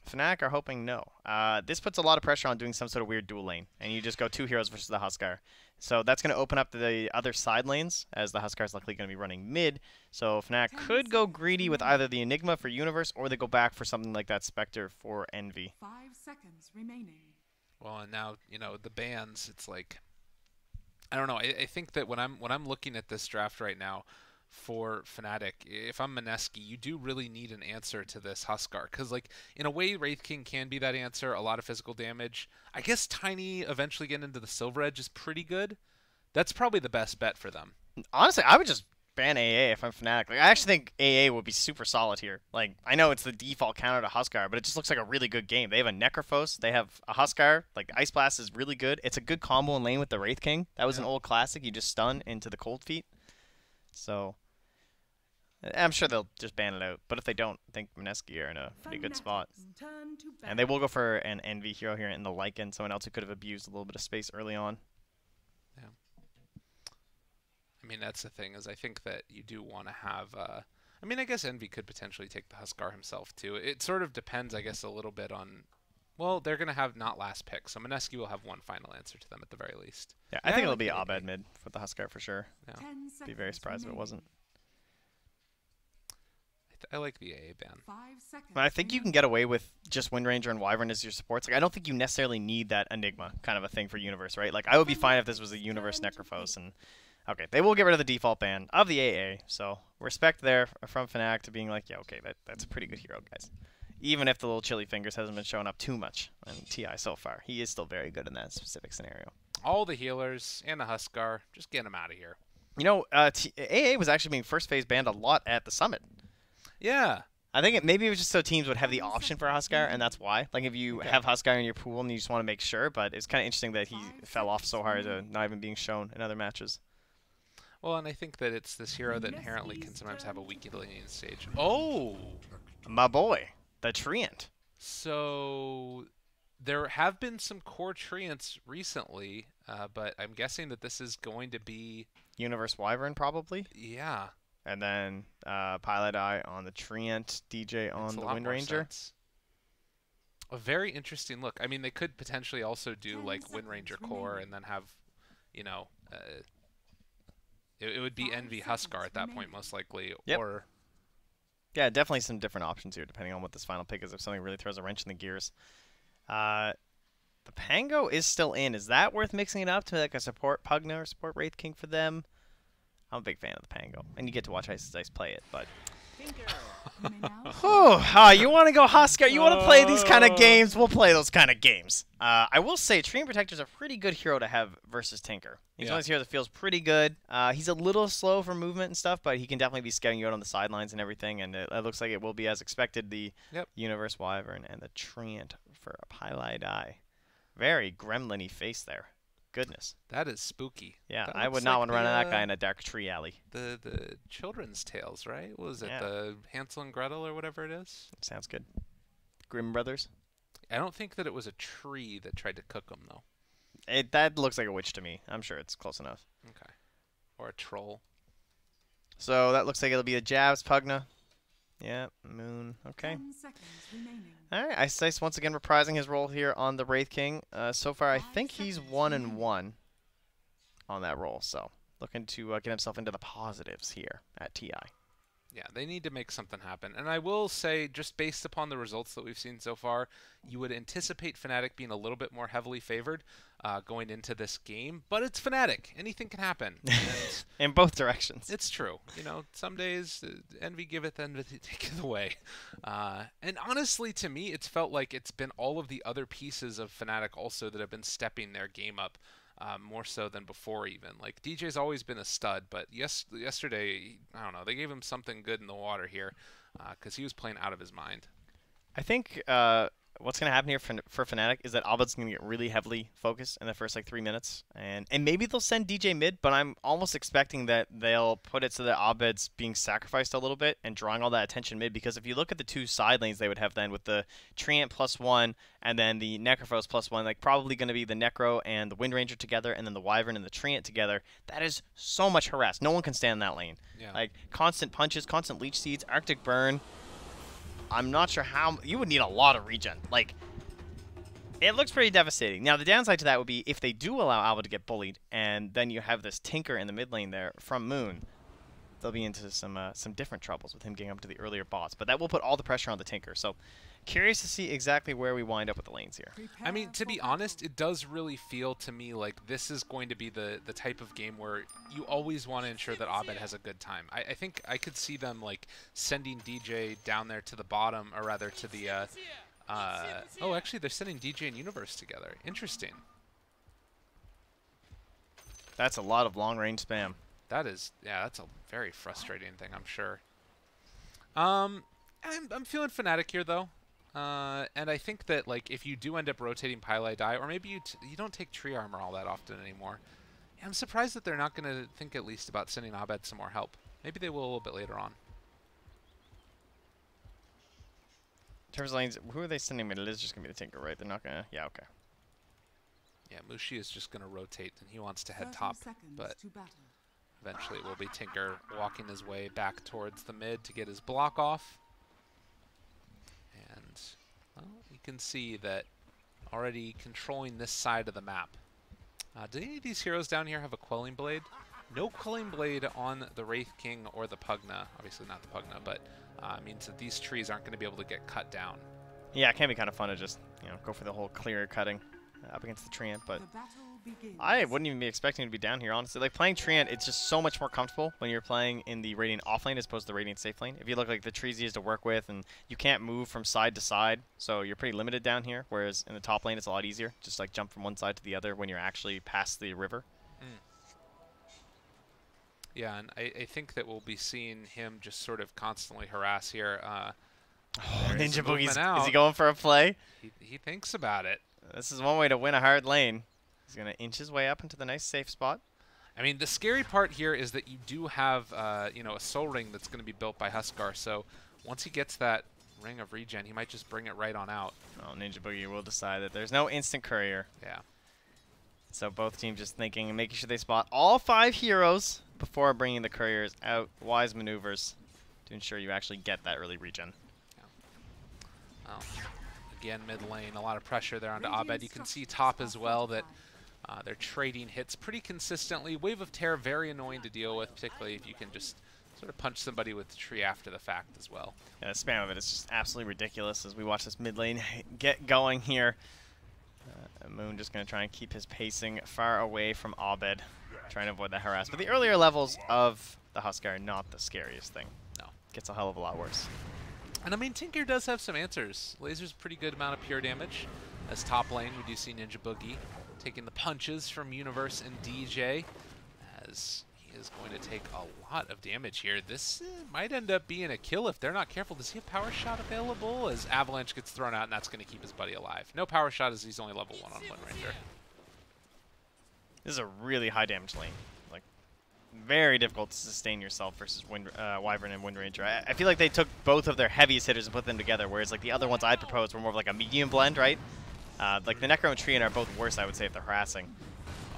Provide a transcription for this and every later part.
Fnatic are hoping no. This puts a lot of pressure on doing some sort of weird dual lane, and you just go 2 heroes versus the Huskar. So that's going to open up the other side lanes, as the Huskar is likely going to be running mid. So Fnatic could go greedy with either the Enigma for Universe, or they go back for something like that Spectre for Envy. 5 seconds remaining. Well, and now, you know, the bans, it's like, I don't know. I think that when I'm looking at this draft right now for Fnatic, if I'm Mineski, you do really need an answer to this Huskar, because like in a way, Wraith King can be that answer. A lot of physical damage. I guess Tiny eventually getting into the Silver Edge is pretty good. That's probably the best bet for them. Honestly, I would just ban AA if I'm Fnatic. Like, I actually think AA would be super solid here. Like, I know it's the default counter to Huskar, but it just looks like a really good game. They have a Necrophos, they have a Huskar. Like, Ice Blast is really good. It's a good combo in lane with the Wraith King. That was an old classic. You just stun into the Cold Feet. So, I'm sure they'll just ban it out. But if they don't, I think Mineski are in a pretty good spot. And they will go for an Envy hero here in the Lycan, someone else who could have abused a little bit of space early on. Yeah. I mean, that's the thing, is I think that you do want to have, I mean, I guess Envy could potentially take the Huskar himself, too. It sort of depends, I guess, a little bit on, well, they're going to have not last pick, so Mineski will have one final answer to them at the very least. Yeah, I think it'll be Abed mid for the Huskar for sure. Yeah. Be very surprised if it wasn't. I like the AA ban. But I think you can get away with just Windranger and Wyvern as your supports. Like, I don't think you necessarily need that Enigma kind of a thing for Universe, right? Like, I would be fine if this was a Universe Necrophos. And okay, they will get rid of the default ban of the AA. So respect there from Fnatic to being like, yeah, okay, that's a pretty good hero, guys. Even if the little chilly fingers hasn't been showing up too much on TI so far, he is still very good in that specific scenario. All the healers and the Huskar, just get them out of here. You know, AA was actually being first phase banned a lot at the Summit. Yeah. I think maybe it was just so teams would have the option for Huskar, and that's why. Like, if you have Huskar in your pool and you just want to make sure, but it's kind of interesting that he fell off so hard to not even being shown in other matches. Well, and I think that it's this hero that inherently can sometimes have a weak lane stage. Oh! My boy, the Treant. So, there have been some core Treants recently, but I'm guessing that this is going to be... Universe Wyvern, probably? Yeah. And then Pilot Eye on the Treant, DJ on the Windranger. A very interesting look. I mean, they could potentially also do like Windranger core and then have, you know, it would be Envy Huskar at that point most likely. Yep. Or yeah, definitely some different options here depending on what this final pick is. If something really throws a wrench in the gears. The Pango is still in. Is that worth mixing it up to like a support Pugna or support Wraith King for them? I'm a big fan of the Pango, and you get to watch Ice play it, but... you want to go Huskar? You want to play these kind of games? We'll play those kind of games. I will say, Treant Protector is a pretty good hero to have versus Tinker. He's one of those heroes that feels pretty good. He's a little slow for movement and stuff, but he can definitely be scouting you out on the sidelines and everything, and it looks like it will be as expected, the Universe Wyvern and the Treant for a Pilot Eye. Very gremlin-y face there. Goodness. That is spooky. Yeah, I would not want to run that guy in a dark tree alley. The children's tales, right? What was it, the Hansel and Gretel or whatever it is? Sounds good. Grimm Brothers? I don't think that it was a tree that tried to cook them, though. That looks like a witch to me. I'm sure it's close enough. Okay. Or a troll. So that looks like it'll be a Jabs Pugna. Yeah, Moon. Okay. Alright, Ice once again reprising his role here on the Wraith King. So far, I think he's 1-1 on that role. So, looking to get himself into the positives here at TI. Yeah, they need to make something happen. And I will say, just based upon the results that we've seen so far, you would anticipate Fnatic being a little bit more heavily favored going into this game. But it's Fnatic. Anything can happen. In both directions. It's true. You know, some days, envy giveth, envy taketh away. And honestly, to me, it's felt like it's been all of the other pieces of Fnatic also that have been stepping their game up. More so than before even. Like, DJ's always been a stud, but yesterday, I don't know, they gave him something good in the water here because he was playing out of his mind. I think what's going to happen here for Fnatic is that Abed's going to get really heavily focused in the first, 3 minutes. And maybe they'll send DJ mid, but I'm almost expecting that they'll put it so that Abed's being sacrificed a little bit and drawing all that attention mid. Because if you look at the two side lanes they would have then with the Treant +1 and then the Necrophos +1, like probably going to be the Necro and the Windranger together and then the Wyvern and the Treant together. That is so much harass. No one can stand in that lane. Yeah. Like, constant punches, constant leech seeds, Arctic Burn. I'm not sure how... You would need a lot of regen. Like, it looks pretty devastating. Now, the downside to that would be if they do allow Alba to get bullied, and then you have this Tinker in the mid lane there from Moon, they'll be into some different troubles with him getting up to the earlier bots. But that will put all the pressure on the Tinker. So, curious to see exactly where we wind up with the lanes here. I mean, to be honest, it does really feel to me like this is going to be the type of game where you always want to ensure that Abed has a good time. I think I could see them like sending DJ down there to the bottom, or rather to the oh, actually, they're sending DJ and Universe together. Interesting. That's a lot of long-range spam. That is, yeah, that's a very frustrating thing, I'm sure. I'm feeling Fnatic here, though. And I think that, like, if you do end up rotating Pylai Die, or maybe you don't take tree armor all that often anymore, yeah, I'm surprised that they're not going to think at least about sending Abed some more help. Maybe they will a little bit later on. In terms of lanes, who are they sending mid? It is just going to be the Tinker, right? They're not going to... Yeah, okay. Yeah, Mushi is just going to rotate, and he wants to head top, but eventually it will be Tinker walking his way back towards the mid to get his block off. And, well, you can see that already controlling this side of the map. Do any of these heroes down here have a Quelling Blade? No Quelling Blade on the Wraith King or the Pugna. Obviously not the Pugna, but means that these trees aren't going to be able to get cut down. Yeah, it can be kind of fun to just, you know, go for the whole clear cutting up against the Treant, but I wouldn't even be expecting to be down here, honestly. Like, playing Treant, it's just so much more comfortable when you're playing in the Radiant off lane as opposed to the Radiant safe lane. If you look like the tree's easy to work with, and you can't move from side to side, so you're pretty limited down here, whereas in the top lane it's a lot easier. Just, like, jump from one side to the other when you're actually past the river. Yeah, and I think that we'll be seeing him just sort of constantly harass here. Ninja Boogie's, is he going for a play? He thinks about it. This is one way to win a hard lane. He's going to inch his way up into the nice safe spot. I mean, the scary part here is that you do have, you know, a soul ring that's going to be built by Huskar. So once he gets that ring of regen, he might just bring it right on out. Oh, Ninja Boogie will decide that there's no instant courier. Yeah. So both teams just thinking and making sure they spot all 5 heroes before bringing the couriers out. Wise maneuvers to ensure you actually get that early regen. Yeah. Well, again, mid lane, a lot of pressure there onto Abed. You can see top as well that they're trading hits pretty consistently. Wave of Terror, very annoying to deal with, particularly if you can just sort of punch somebody with the tree after the fact as well. Yeah, the spam of it is just absolutely ridiculous as we watch this mid lane get going here. Moon just going to try and keep his pacing far away from Abed, trying to avoid the harass. But the earlier levels of the Huskar are not the scariest thing. No. Gets a hell of a lot worse. And I mean, Tinker does have some answers. Laser's pretty good amount of pure damage. As top lane, we do see Ninja Boogie taking the punches from Universe and DJ, as he is going to take a lot of damage here. This might end up being a kill if they're not careful. Does he have Power Shot available? As Avalanche gets thrown out, and that's going to keep his buddy alive. No Power Shot as he's only level 1 on Wind Ranger. This is a really high damage lane. Like, very difficult to sustain yourself versus Wyvern and Wind Ranger. I feel like they took both of their heaviest hitters and put them together, whereas like the other ones I'd proposed were more of like a medium blend, right? Like the Necro and Treant are both worse, I would say, if they're harassing.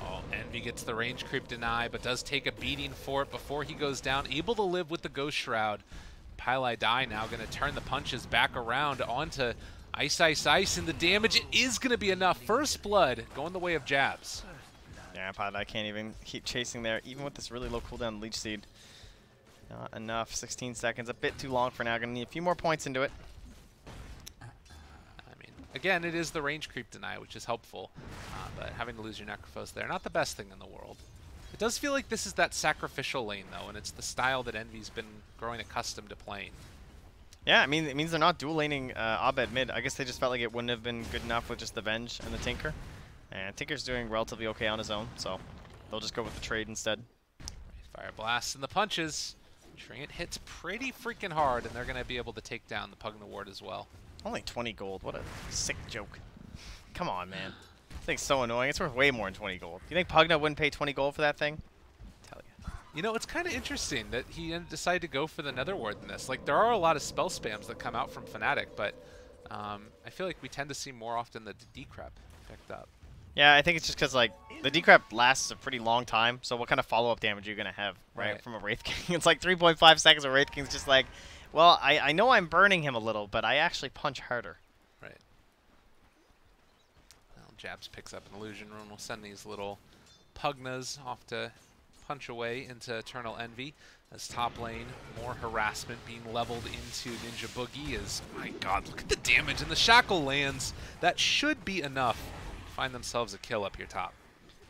Oh, Envy gets the range creep deny, but does take a beating for it before he goes down. Able to live with the Ghost Shroud. Pylai Die now going to turn the punches back around onto Ice Ice Ice, and the damage, it is going to be enough. First blood going the way of Jabs. Yeah, Pylai can't even keep chasing there, even with this really low cooldown Leech Seed. Not enough. 16 seconds, a bit too long for now. Going to need a few more points into it. Again, it is the range creep deny, which is helpful, but having to lose your Necrophos there, not the best thing in the world. It does feel like this is that sacrificial lane, though, and it's the style that Envy's been growing accustomed to playing. Yeah, I mean, it means they're not dual laning Abed mid. I guess they just felt like it wouldn't have been good enough with just the Venge and the Tinker. And Tinker's doing relatively okay on his own, so they'll just go with the trade instead. Fire Blast and the punches. Treant hits pretty freaking hard, and they're going to be able to take down the Pugna Ward as well. Only 20 gold. What a sick joke. Come on, man. This thing's so annoying. It's worth way more than 20 gold. You think Pugna wouldn't pay 20 gold for that thing? Tell you. You know, it's kind of interesting that he decided to go for the Nether Ward in this. Like, there are a lot of spell spams that come out from Fnatic, but I feel like we tend to see more often the decrep picked up. Yeah, I think it's just because, like, the decrep lasts a pretty long time, so what kind of follow-up damage are you going to have, right, from a Wraith King? It's like 3.5 seconds of Wraith King's just like, Well, I know I'm burning him a little, but I actually punch harder. Right. Well, Jabs picks up an illusion rune. We'll send these little Pugnas off to punch away into Eternal Envy. As top lane, more harassment being leveled into Ninja Boogie as, my god, look at the damage, and the Shackle lands. That should be enough to find themselves a kill up here top.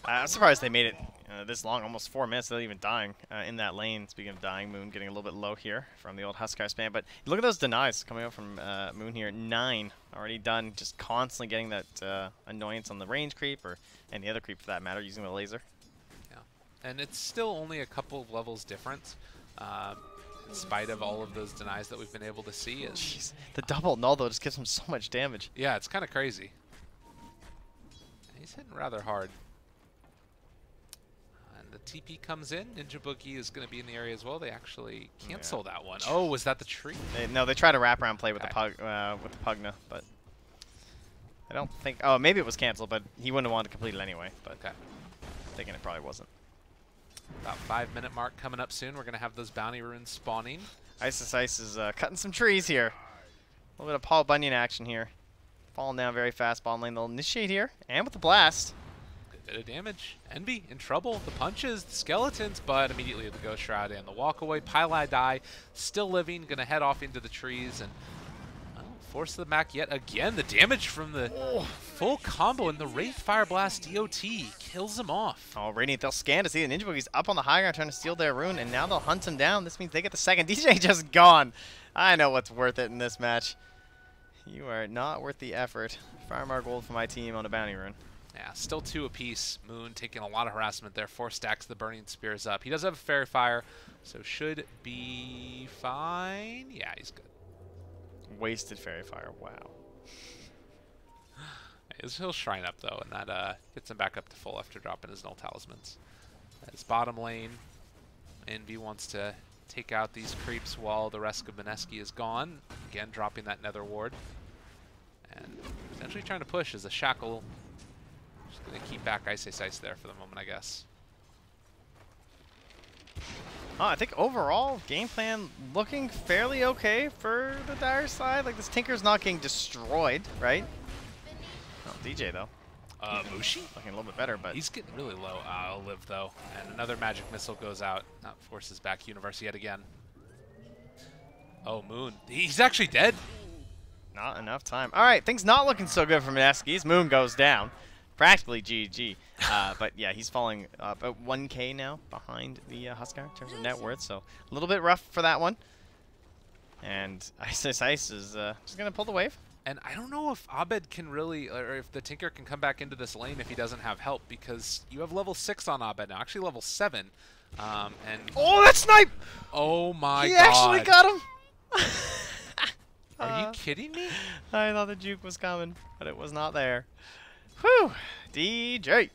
I'm surprised they made it this long, almost 4 minutes without even dying in that lane. Speaking of dying, Moon getting a little bit low here from the old Huskar spam. But look at those denies coming out from Moon here. 9 already done, just constantly getting that annoyance on the range creep or any other creep for that matter, using the laser. And it's still only a couple of levels difference, in spite of all of those denies that we've been able to see. Jeez. The double null, though, just gives him so much damage. Yeah, it's kind of crazy. He's hitting rather hard. And the TP comes in. Ninja Boogie is going to be in the area as well. They actually cancel that one. Oh, was that the tree? No, they try to wrap around play with the Pugna, but I don't think... Oh, maybe it was canceled, but he wouldn't have wanted to complete it anyway. But okay. I'm thinking it probably wasn't. About 5-minute mark coming up soon. We're going to have those bounty runes spawning. Ice is cutting some trees here. A little bit of Paul Bunyan action here. Falling down very fast. Bottom lane, they'll initiate here. And with the blast. Good bit of damage. Envy in trouble. The punches, the skeletons, but immediately the Ghost Shroud and the walk away. Pylai die, still living. Going to head off into the trees and force them back yet again. The damage from the full combo and the Wraith Fire Blast DOT kills him off. Oh, Radiant, they'll scan to see the Ninja Boogie's up on the high ground trying to steal their rune, and now they'll hunt him down. This means they get the second. DJ just gone. I know what's worth it in this match. You are not worth the effort. Firemark gold for my team on a bounty rune. Yeah, still 2 apiece. Moon taking a lot of harassment there. 4 stacks the Burning Spears up. He does have a Fairy Fire, so should be fine. Yeah, he's good. Wasted Fairy Fire, wow. He'll Shrine up, though, and that gets him back up to full after dropping his Null Talismans. His bottom lane, Envy wants to take out these creeps while the rest of Mineski is gone. Again, dropping that Nether Ward. And potentially trying to push as a Shackle. Just going to keep back Ice there for the moment, I guess. I think overall, game plan looking fairly okay for the Dire side. Like, this Tinker's not getting destroyed, right? Oh, DJ, though. Mushi? Looking a little bit better, but... He's getting really low. I'll live, though. And another magic missile goes out. That forces back Universe yet again. Oh, Moon. He's actually dead. Not enough time. All right, things not looking so good for Mineski's. Moon goes down. Practically GG. But yeah, he's falling about 1K now behind the Huskar in terms of net worth, so a little bit rough for that one. And Ice is just going to pull the wave. And I don't know if Abed can really, or if the Tinker can come back into this lane if he doesn't have help, because you have level 6 on Abed now, actually level 7. And oh, that snipe! Oh my god. He actually got him! Are you kidding me? I thought the juke was coming, but it was not there. Whew! DJ!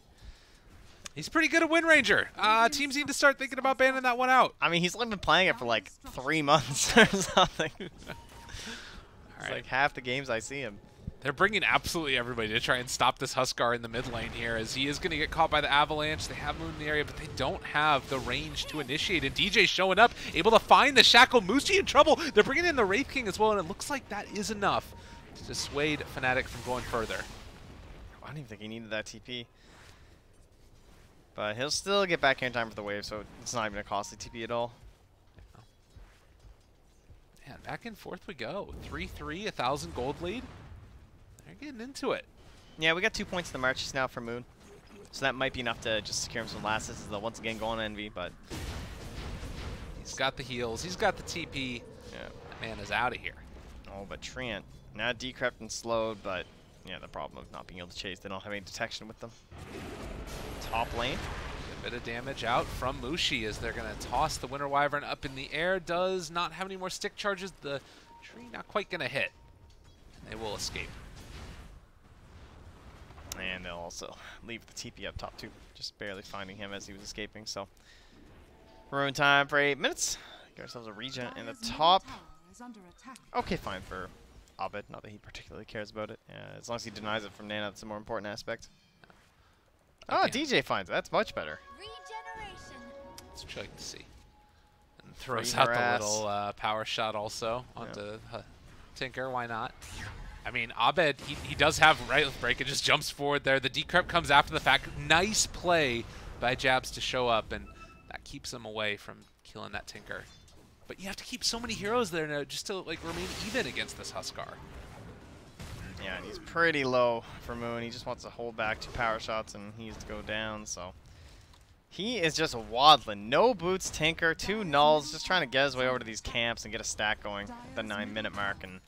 He's pretty good at Wind Ranger. Teams need to start thinking about banning that one out. I mean, he's only been playing it for like 3 months or something. It's like half the games I see him. They're bringing absolutely everybody to try and stop this Huskar in the mid lane here, as he is going to get caught by the Avalanche. They have Moon in the area, but they don't have the range to initiate. And DJ showing up, able to find the Shackle. Mushi in trouble. They're bringing in the Wraith King as well, and it looks like that is enough to dissuade Fnatic from going further. I don't even think he needed that TP. But he'll still get back here in time for the wave, so it's not even a costly TP at all. Man, back and forth we go. 3-3, 1,000 gold lead. They're getting into it. Yeah, we got 2 points in the marches now for Moon. So that might be enough to just secure him some last assists. They'll once again go on Envy, but... He's got the heals. He's got the TP. Yeah. That man is out of here. Oh, but Treant. Now decrept and slowed, but... Yeah, the problem of not being able to chase. They don't have any detection with them. Top lane. A bit of damage out from Mushi as they're going to toss the Winter Wyvern up in the air. Does not have any more stick charges. The tree not quite going to hit. They will escape. And they'll also leave the TP up top too. Just barely finding him as he was escaping. So, rune time for 8 minutes. Get ourselves a regen in the top. Okay, fine for Abed. Not that he particularly cares about it. As long as he denies it from Nana, that's a more important aspect. Oh, DJ finds it. That's much better. That's what you like to see. And Throws Free out the harass. little power shot also onto Tinker. Why not? I mean, Abed, he does have right break. It just jumps forward there. The decrypt comes after the fact. Nice play by Jabs to show up, and that keeps him away from killing that Tinker. But you have to keep so many heroes there now just to like remain even against this Huskar. Yeah, and he's pretty low for Moon. He just wants to hold back 2 power shots, and he needs to go down, so... He is just waddling. No boots, Tinker, 2 nulls, just trying to get his way over to these camps and get a stack going at the 9-minute mark, and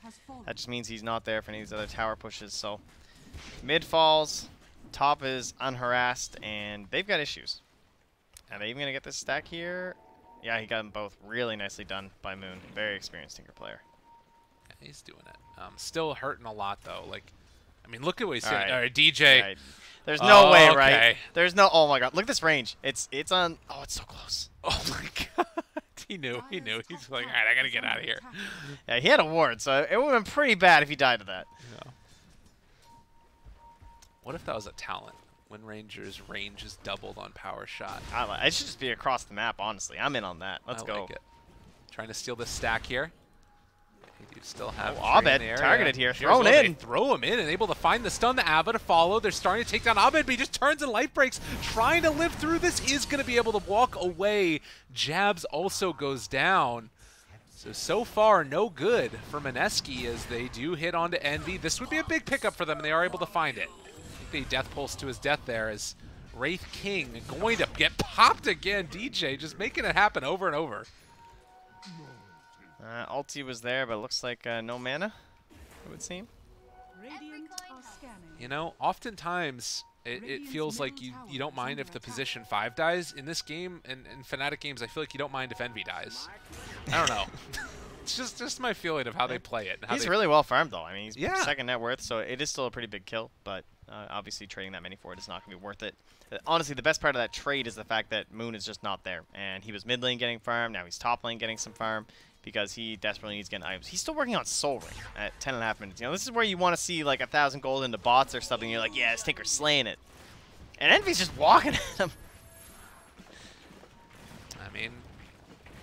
that just means he's not there for any of these other tower pushes, so... Mid falls, top is unharassed, and they've got issues. Are they even going to get this stack here? Yeah, he got them both really nicely done by Moon. Very experienced Tinker player. Yeah, he's doing it. Still hurting a lot, though. Like, I mean, look at what he's doing. All right. All right, DJ. Right. There's no way, okay. right? There's no... Oh, my God. Look at this range. It's on... Oh, it's so close. Oh, my God. He knew. He's like, all right, I got to get out of here. Yeah, he had a ward, so it would have been pretty bad if he died to that. Yeah. What if that was a talent? When Ranger's range is doubled on power shot. It should just be across the map, honestly. I'm in on that. Let's go. Like it. Trying to steal this stack here. They do still have Abed targeted here. Thrown in. They throw him in and able to find the stun. The Ava to follow. They're starting to take down Abed, but he just turns and life breaks. Trying to live through this. Is going to be able to walk away. Jabs also goes down. So far, no good for Mineski as they do hit onto Envy. This would be a big pickup for them, and they are able to find it. I think they death pulse to his death there as Wraith King going to get popped again. DJ just making it happen over and over. Ulti was there, but it looks like no mana, it would seem. Radiant are scanning. You know, oftentimes it feels like you don't mind if the position 5 dies. In this game, and in Fnatic games, I feel like you don't mind if Envy dies. I don't know. It's just my feeling of how they play it. He's really well farmed, though. I mean, he's Yeah. second net worth, so it is still a pretty big kill, but obviously trading that many for it is not going to be worth it. Honestly, the best part of that trade is the fact that Moon is just not there, and he was mid lane getting farm, now he's top lane getting some farm, because he desperately needs to get items. He's still working on Soul Ring at 10.5 minutes. You know, this is where you want to see like 1,000 gold into bots or something. You're like, yeah, this Tinker's slaying it. And Envy's just walking at him. I mean,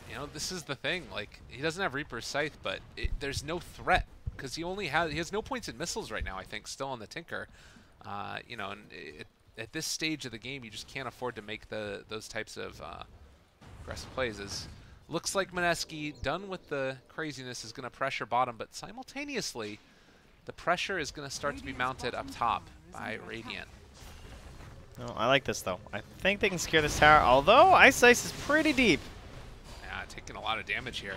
you know, this is the thing. Like, he doesn't have Reaper's Scythe, but there's no threat because he has no points in missiles right now. I think still on the Tinker. You know, and at this stage of the game, you just can't afford to make those types of aggressive plays. Looks like Mineski, done with the craziness, is going to pressure bottom, but simultaneously, the pressure is going to start to be mounted up top by Radiant. Oh, I like this, though. I think they can secure this tower, although Ice is pretty deep. Yeah, taking a lot of damage here.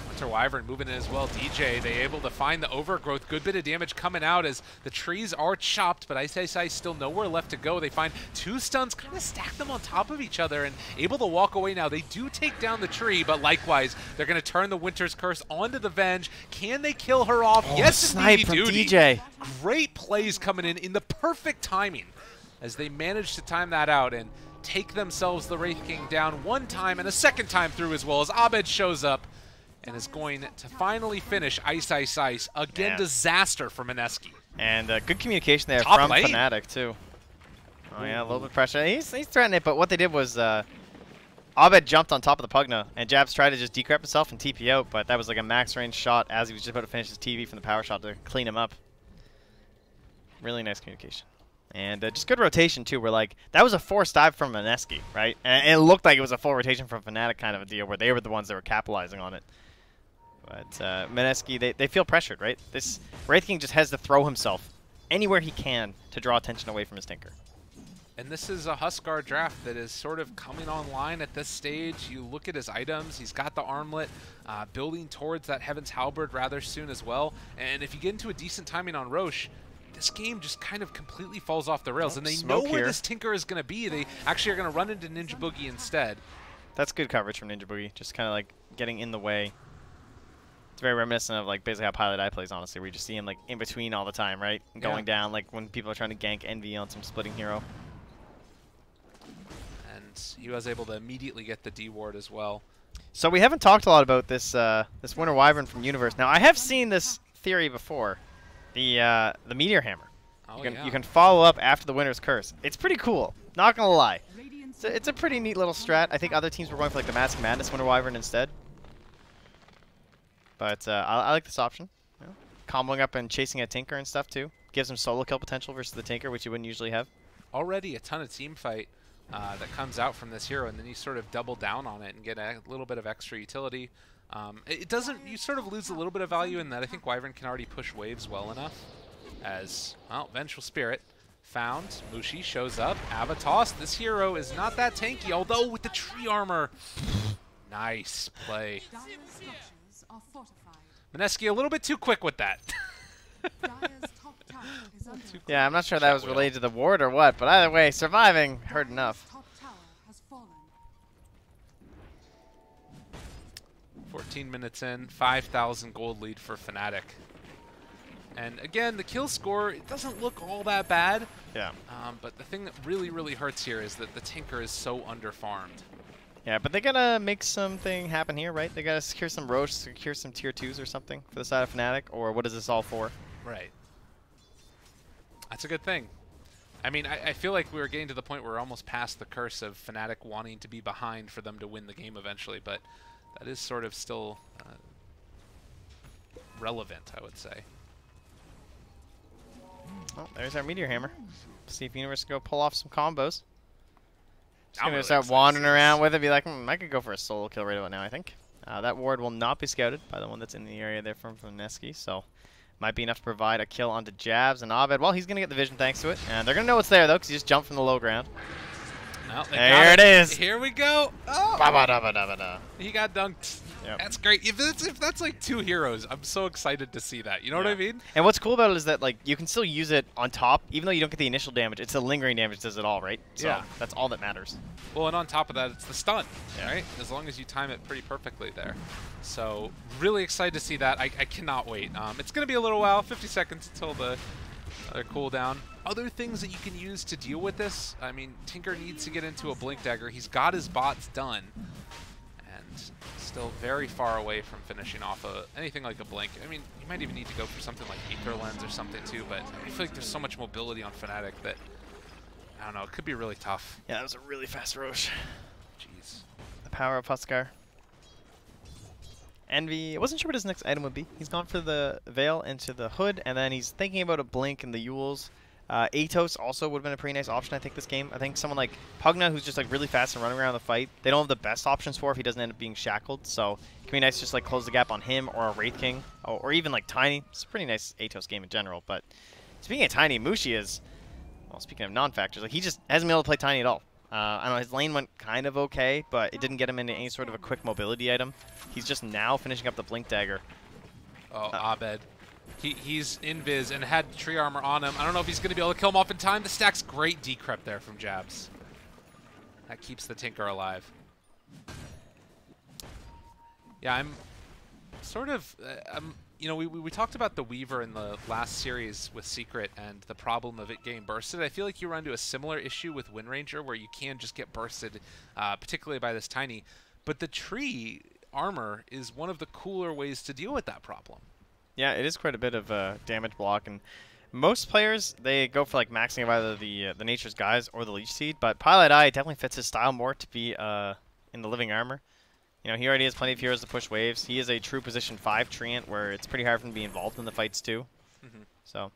Winter Wyvern moving in as well. DJ, they able to find the overgrowth. Good bit of damage coming out as the trees are chopped, but Ice still nowhere left to go. They find 2 stuns, kind of stack them on top of each other and able to walk away now. They do take down the tree, but likewise, they're going to turn the Winter's Curse onto the Venge. Can they kill her off? Oh, Yes, snipe indeed, from duty. DJ. Great plays coming in the perfect timing as they manage to time that out and take themselves the Wraith King down 1 time and a 2nd time through as well as Abed shows up and is going to finally finish Ice. Again, Man. disaster for Mineski. And good communication there Top from lane. Fnatic, too. Oh, yeah, a little bit of pressure. He's threatening it, but what they did was Abed jumped on top of the Pugna, and Jabs tried to just decrep himself and TP out, but that was like a max range shot as he was just about to finish his TV from the power shot to clean him up. Really nice communication. And just good rotation, too, where, like, that was a forced dive from Mineski, right? And it looked like it was a full rotation from Fnatic kind of a deal where they were the ones that were capitalizing on it. But Mineski, they feel pressured, right? This Wraith King just has to throw himself anywhere he can to draw attention away from his Tinker. And this is a Huskar draft that is sort of coming online at this stage. You look at his items, he's got the armlet, building towards that Heaven's Halberd rather soon as well. And if you get into a decent timing on Roche, this game just kind of completely falls off the rails. And they know where this Tinker is going to be. They actually are going to run into Ninja Boogie instead. That's good coverage from Ninja Boogie, just kind of like getting in the way. It's very reminiscent of like basically how Pilot Eye plays, honestly, where you just see him like in between all the time, right? And going down, like when people are trying to gank Envy on some splitting hero. And he was able to immediately get the D ward as well. So we haven't talked a lot about this this Winter Wyvern from Universe. Now I have seen this theory before, the Meteor Hammer. Oh, You can follow up after the Winter's Curse. It's pretty cool. Not gonna lie. It's a pretty neat little strat. I think other teams were going for like the Mask of Madness Winter Wyvern instead. But I like this option. You know, comboing up and chasing a Tinker and stuff too. Gives him solo kill potential versus the Tinker, which you wouldn't usually have. Already a ton of team fight that comes out from this hero, and then you sort of double down on it and get a little bit of extra utility. It doesn't, you sort of lose a little bit of value in that I think Wyvern can already push waves well enough. As, well, Vengeful Spirit found. Mushi shows up. Avatos, this hero is not that tanky, although with the tree armor. Nice play. Mineski a little bit too quick with that. Yeah, I'm not sure that was related to the ward or what, but either way, surviving hurt enough. 14 minutes in, 5,000 gold lead for Fnatic. And again, the kill score, it doesn't look all that bad. Yeah. But the thing that really, really hurts here is that the Tinker is so underfarmed. Yeah, but they gotta make something happen here, right? They gotta secure some Roche, secure some tier 2s or something for the side of Fnatic, or what is this all for? Right. That's a good thing. I mean, I feel like we were getting to the point where we're almost past the curse of Fnatic wanting to be behind for them to win the game eventually, but that is sort of still relevant, I would say. Oh, there's our Meteor Hammer. See if Universe can go pull off some combos. Just I'm gonna really start excited wandering to see around this. with it, be like, I could go for a solo kill right about now, I think. That ward will not be scouted by the one that's in the area there from Mineski, so might be enough to provide a kill onto Jabs and Abed. Well, he's gonna get the vision thanks to it, and they're gonna know it's there though, because he just jumped from the low ground. Well, There it is. Here we go. Oh, Ba-ba-da-ba-da-ba-da. he got dunked. Yep. That's great. If that's like 2 heroes, I'm so excited to see that. You know what I mean? And what's cool about it is that like you can still use it on top, even though you don't get the initial damage. It's the lingering damage that does it all, right? So Yeah. that's all that matters. Well, and on top of that, it's the stun, Yeah. right? As long as you time it pretty perfectly there. So really excited to see that. I cannot wait. It's going to be a little while, 50 seconds until the cooldown. Other things that you can use to deal with this, I mean, Tinker needs to get into a Blink Dagger. He's got his bots done, and still very far away from finishing off anything like a Blink. I mean, you might even need to go for something like Aether Lens or something too, but I feel like there's so much mobility on Fnatic that, I don't know, it could be really tough. Yeah, that was a really fast Roche. Jeez. The power of Huskar. Envy, I wasn't sure what his next item would be. He's gone for the Veil into the Hood, and then he's thinking about a Blink and the Yules. Atos also would have been a pretty nice option, I think, this game. I think someone like Pugna, who's just like really fast and running around the fight, they don't have the best options for if he doesn't end up being shackled. So it can be nice to just like close the gap on him or a Wraith King, or even like Tiny. It's a pretty nice Atos game in general. But speaking of Tiny, Mushi is, well, speaking of non-factors, like he just hasn't been able to play Tiny at all. I don't know, his lane went kind of okay, but it didn't get him into any sort of a quick mobility item. He's just now finishing up the Blink Dagger. Oh, Abed. He's invis and had tree armor on him. I don't know if he's going to be able to kill him off in time. The stack's great decrep there from Jabs. That keeps the Tinker alive. Yeah, I'm sort of... you know, we talked about the Weaver in the last series with Secret and the problem of it getting bursted. I feel like you run into a similar issue with Wind Ranger where you can just get bursted, particularly by this Tiny. But the tree armor is one of the cooler ways to deal with that problem. Yeah, it is quite a bit of damage block, and most players, they go for like maxing of either the Nature's Guise or the Leech Seed, but Pilot Eye definitely fits his style more to be in the Living Armor. You know, he already has plenty of heroes to push waves. He is a true position 5 Treant where it's pretty hard for him to be involved in the fights too. So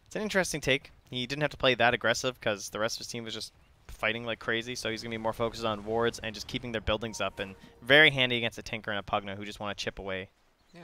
it's an interesting take. He didn't have to play that aggressive because the rest of his team was just fighting like crazy, so he's going to be more focused on wards and just keeping their buildings up, and very handy against a Tinker and a Pugna who just want to chip away. Yeah.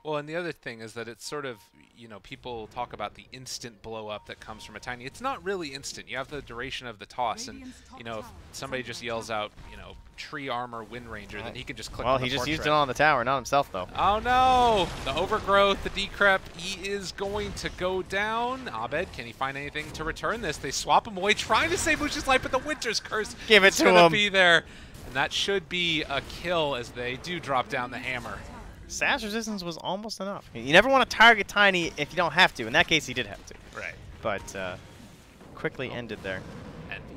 Well, and the other thing is that it's sort of, you know, people talk about the instant blow up that comes from a Tiny. It's not really instant. You have the duration of the toss, and, you know, if somebody just yells out, you know, tree armor Wind Ranger, then he can just click on the Well, he just portrait. used it on the tower, not himself though. Oh no! The overgrowth, the decrep, he is going to go down. Abed, can he find anything to return this? They swap him away, trying to save Mushi's life, but the Winter's Curse Give it is to gonna him. be there. And that should be a kill as they do drop down the hammer. Sash resistance was almost enough. You never want to target Tiny if you don't have to. In that case, he did have to. Right. But quickly ended there. Envy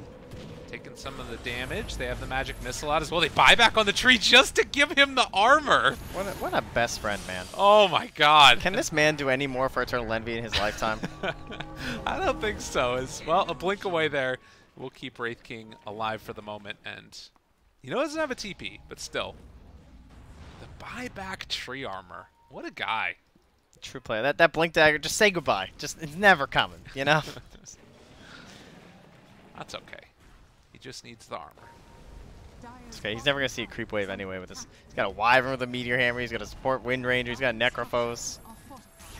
taking some of the damage. They have the magic missile out as well. They buy back on the tree just to give him the armor. What a best friend, man. Oh my god. Can this man do any more for Eternal Envy in his lifetime? I don't think so. Well, a blink away there. We'll keep Wraith King alive for the moment. And, you know, it doesn't have a TP, but still. The buy back tree armor. What a guy. True player. That blink dagger, just say goodbye. Just, it's never coming, you know? That's okay. He just needs the armor. It's okay. He's never going to see a creep wave anyway with this. He's got a Wyvern with a Meteor Hammer. He's got a support Wind Ranger. He's got a Necrophos.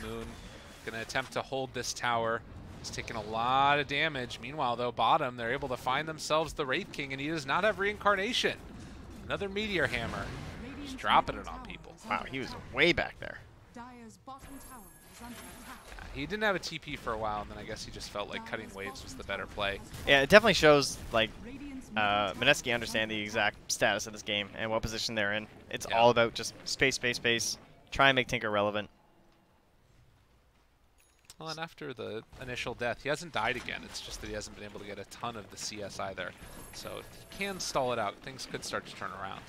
Moon gonna attempt to hold this tower. He's taking a lot of damage. Meanwhile, though, bottom, they're able to find themselves the Wraith King, and he does not have Reincarnation. Another Meteor Hammer. Just dropping it on people. Wow, he was way back there. He didn't have a TP for a while, and then I guess he just felt like cutting waves was the better play. Yeah, it definitely shows, like, Mineski understand the exact status of this game and what position they're in. It's all about just space, space, space. Try and make Tinker relevant. Well, and after the initial death, he hasn't died again. It's just that he hasn't been able to get a ton of the CS either. So if he can stall it out, things could start to turn around.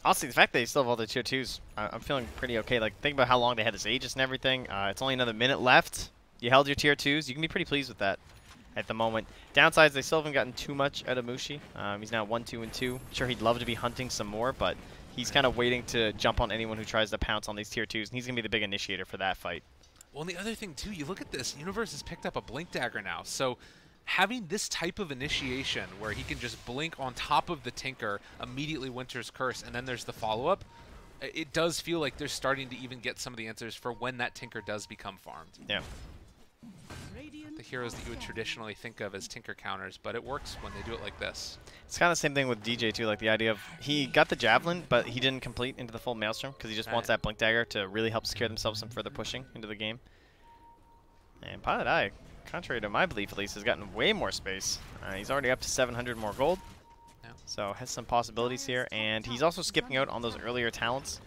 Honestly, the fact that they still have all the tier 2s, I'm feeling pretty okay. Like, think about how long they had this Aegis and everything. It's only another minute left. You held your tier 2s. You can be pretty pleased with that at the moment. Downsides, they still haven't gotten too much out of Mushi. He's now 1-2-2. Sure, he'd love to be hunting some more, but he's kind of waiting to jump on anyone who tries to pounce on these tier 2s, and he's going to be the big initiator for that fight. Well, and the other thing, too, you look at this. Universe has picked up a Blink Dagger now, so having this type of initiation where he can just blink on top of the Tinker, immediately Winter's Curse, and then there's the follow-up, it does feel like they're starting to even get some of the answers for when that Tinker does become farmed. Yeah. The heroes that you would traditionally think of as Tinker counters, but it works when they do it like this. It's kind of the same thing with DJ, too, like the idea of he got the Javelin, but he didn't complete into the full Maelstrom because he just wants that Blink Dagger to really help secure themselves some further pushing into the game. And Pilot Eye, contrary to my belief at least, has gotten way more space. He's already up to 700 more gold, so has some possibilities here. And he's also skipping out on those earlier talents.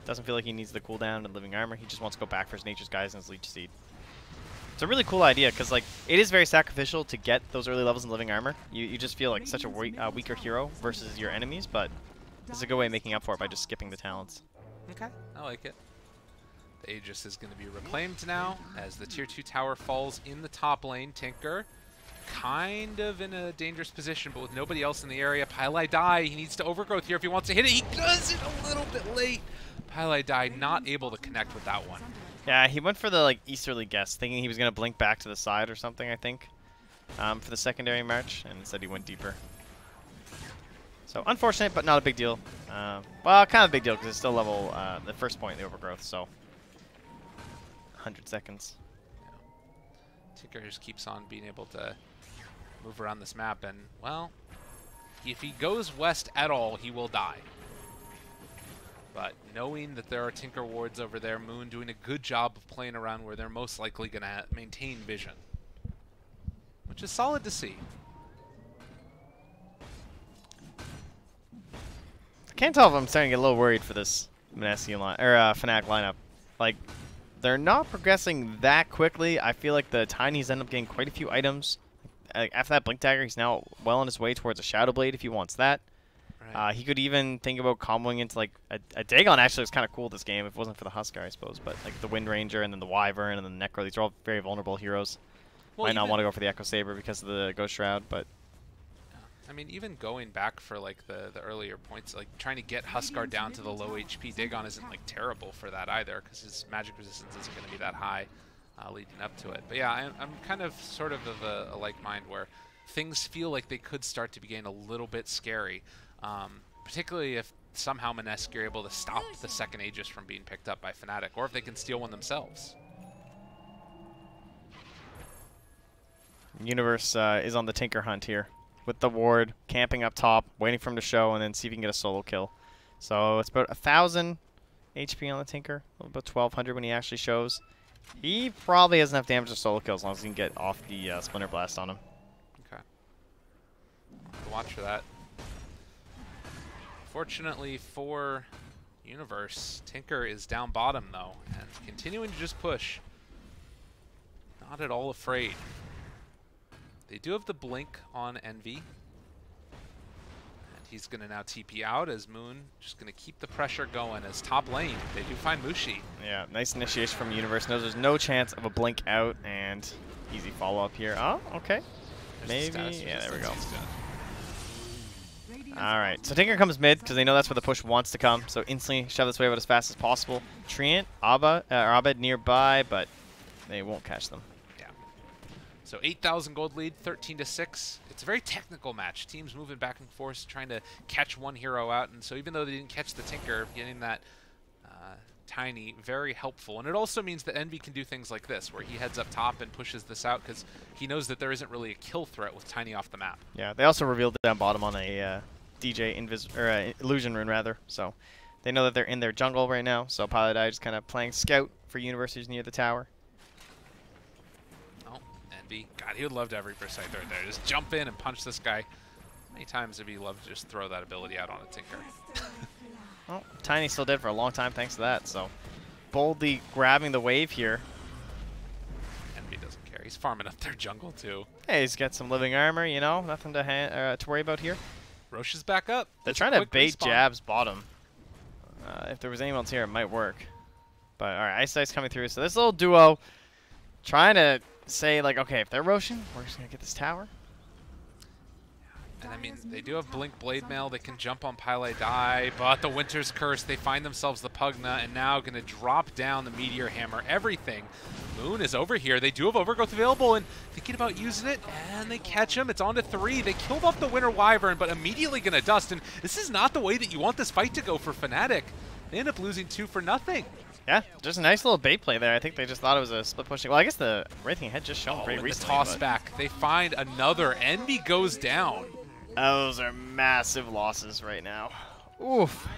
Doesn't feel like he needs the cooldown and Living Armor. He just wants to go back for his Nature's Guise and his Leech Seed. It's a really cool idea because, like, it is very sacrificial to get those early levels in Living Armor. You just feel like such a weaker hero versus your enemies, but this is a good way of making up for it by just skipping the talents. Okay, I like it. The Aegis is going to be reclaimed now as the tier 2 tower falls in the top lane. Tinker kind of in a dangerous position, but with nobody else in the area. Pylai die. He needs to overgrowth here if he wants to hit it. He does it a little bit late. Pylai die not able to connect with that one. Yeah, he went for the, like, easterly guess, thinking he was going to blink back to the side or something, I think, for the secondary march, and instead he went deeper. So, unfortunate, but not a big deal. Well, kind of a big deal, because it's still level, the first point in the overgrowth, so 100 seconds. Yeah. Tinker just keeps on being able to move around this map, and, well, if he goes west at all, he will die. But knowing that there are Tinker wards over there, Moon doing a good job of playing around where they're most likely going to maintain vision. Which is solid to see. I can't tell if I'm starting to get a little worried for this Mineski line or Fnatic lineup. Like, they're not progressing that quickly. I feel like the Tinies end up getting quite a few items. After that Blink Dagger, he's now well on his way towards a Shadow Blade if he wants that. Right. He could even think about comboing into like a Dagon. Actually, was kind of cool this game if it wasn't for the Huskar, I suppose. But like the Wind Ranger and then the Wyvern and then the Necro, these are all very vulnerable heroes. Well, might not want to go for the Echo Saber because of the Ghost Shroud, but I mean, even going back for like the earlier points, like trying to get Huskar down to the low HP, Dagon isn't like terrible for that either because his magic resistance isn't going to be that high leading up to it. But yeah, I'm kind of sort of a like mind where things feel like they could start to begin a little bit scary, particularly if somehow Mineski are able to stop the second Aegis from being picked up by Fnatic, or if they can steal one themselves. Universe is on the Tinker hunt here with the ward, camping up top, waiting for him to show, and then see if he can get a solo kill. So it's about 1,000 HP on the Tinker, about 1,200 when he actually shows. He probably has enough damage to solo kill as long as he can get off the Splinter Blast on him. Okay. Watch for that. Fortunately for Universe, Tinker is down bottom though, and continuing to just push. Not at all afraid. They do have the blink on Envy. And he's going to now TP out as Moon just going to keep the pressure going as top lane. They do find Mushi. Yeah, nice initiation from Universe. Knows there's no chance of a blink out, and easy follow-up here. Oh, okay. Maybe. Yeah, there we go. Alright, so Tinker comes mid because they know that's where the push wants to come. So instantly shove this wave out as fast as possible. Treant, Abed nearby, but they won't catch them. Yeah. So 8,000 gold lead, 13-6. It's a very technical match. Teams moving back and forth, trying to catch one hero out. And so even though they didn't catch the Tinker, getting that Tiny, very helpful. And it also means that Envy can do things like this, where he heads up top and pushes this out because he knows that there isn't really a kill threat with Tiny off the map. Yeah, they also revealed down bottom on a illusion rune rather. So they know that they're in their jungle right now. So Pilot Eye just kind of playing scout for universities near the tower. Oh, Envy. God, he would love to have Reaper Scythe right there. Just jump in and punch this guy. How many times would he love to just throw that ability out on a Tinker? Well, Tiny still dead for a long time thanks to that, so boldly grabbing the wave here. Envy doesn't care. He's farming up their jungle too. Hey, he's got some living armor, you know, nothing to worry about here. Roche is back up. They're trying to bait jabs bottom. If there was anyone else here, it might work. But alright, Ice Ice coming through. So this little duo trying to say, like, okay, if they're Roshan, we're just going to get this tower. And I mean, they do have Blink Blade Mail. They can jump on Pile Die, but the Winter's Curse, they find themselves the Pugna, and now going to drop down the Meteor Hammer, everything. Moon is over here. They do have Overgrowth available, and thinking about using it, and they catch him. It's on to 3. They killed off the Winter Wyvern, but immediately going to dust, and this is not the way that you want this fight to go for Fnatic. They end up losing 2 for nothing. Yeah, just a nice little bait play there. I think they just thought it was a split pushing. Well, I guess the Wraithing had just shown pretty recently. The toss back. They find another. Envy goes down. Those are massive losses right now. Oof.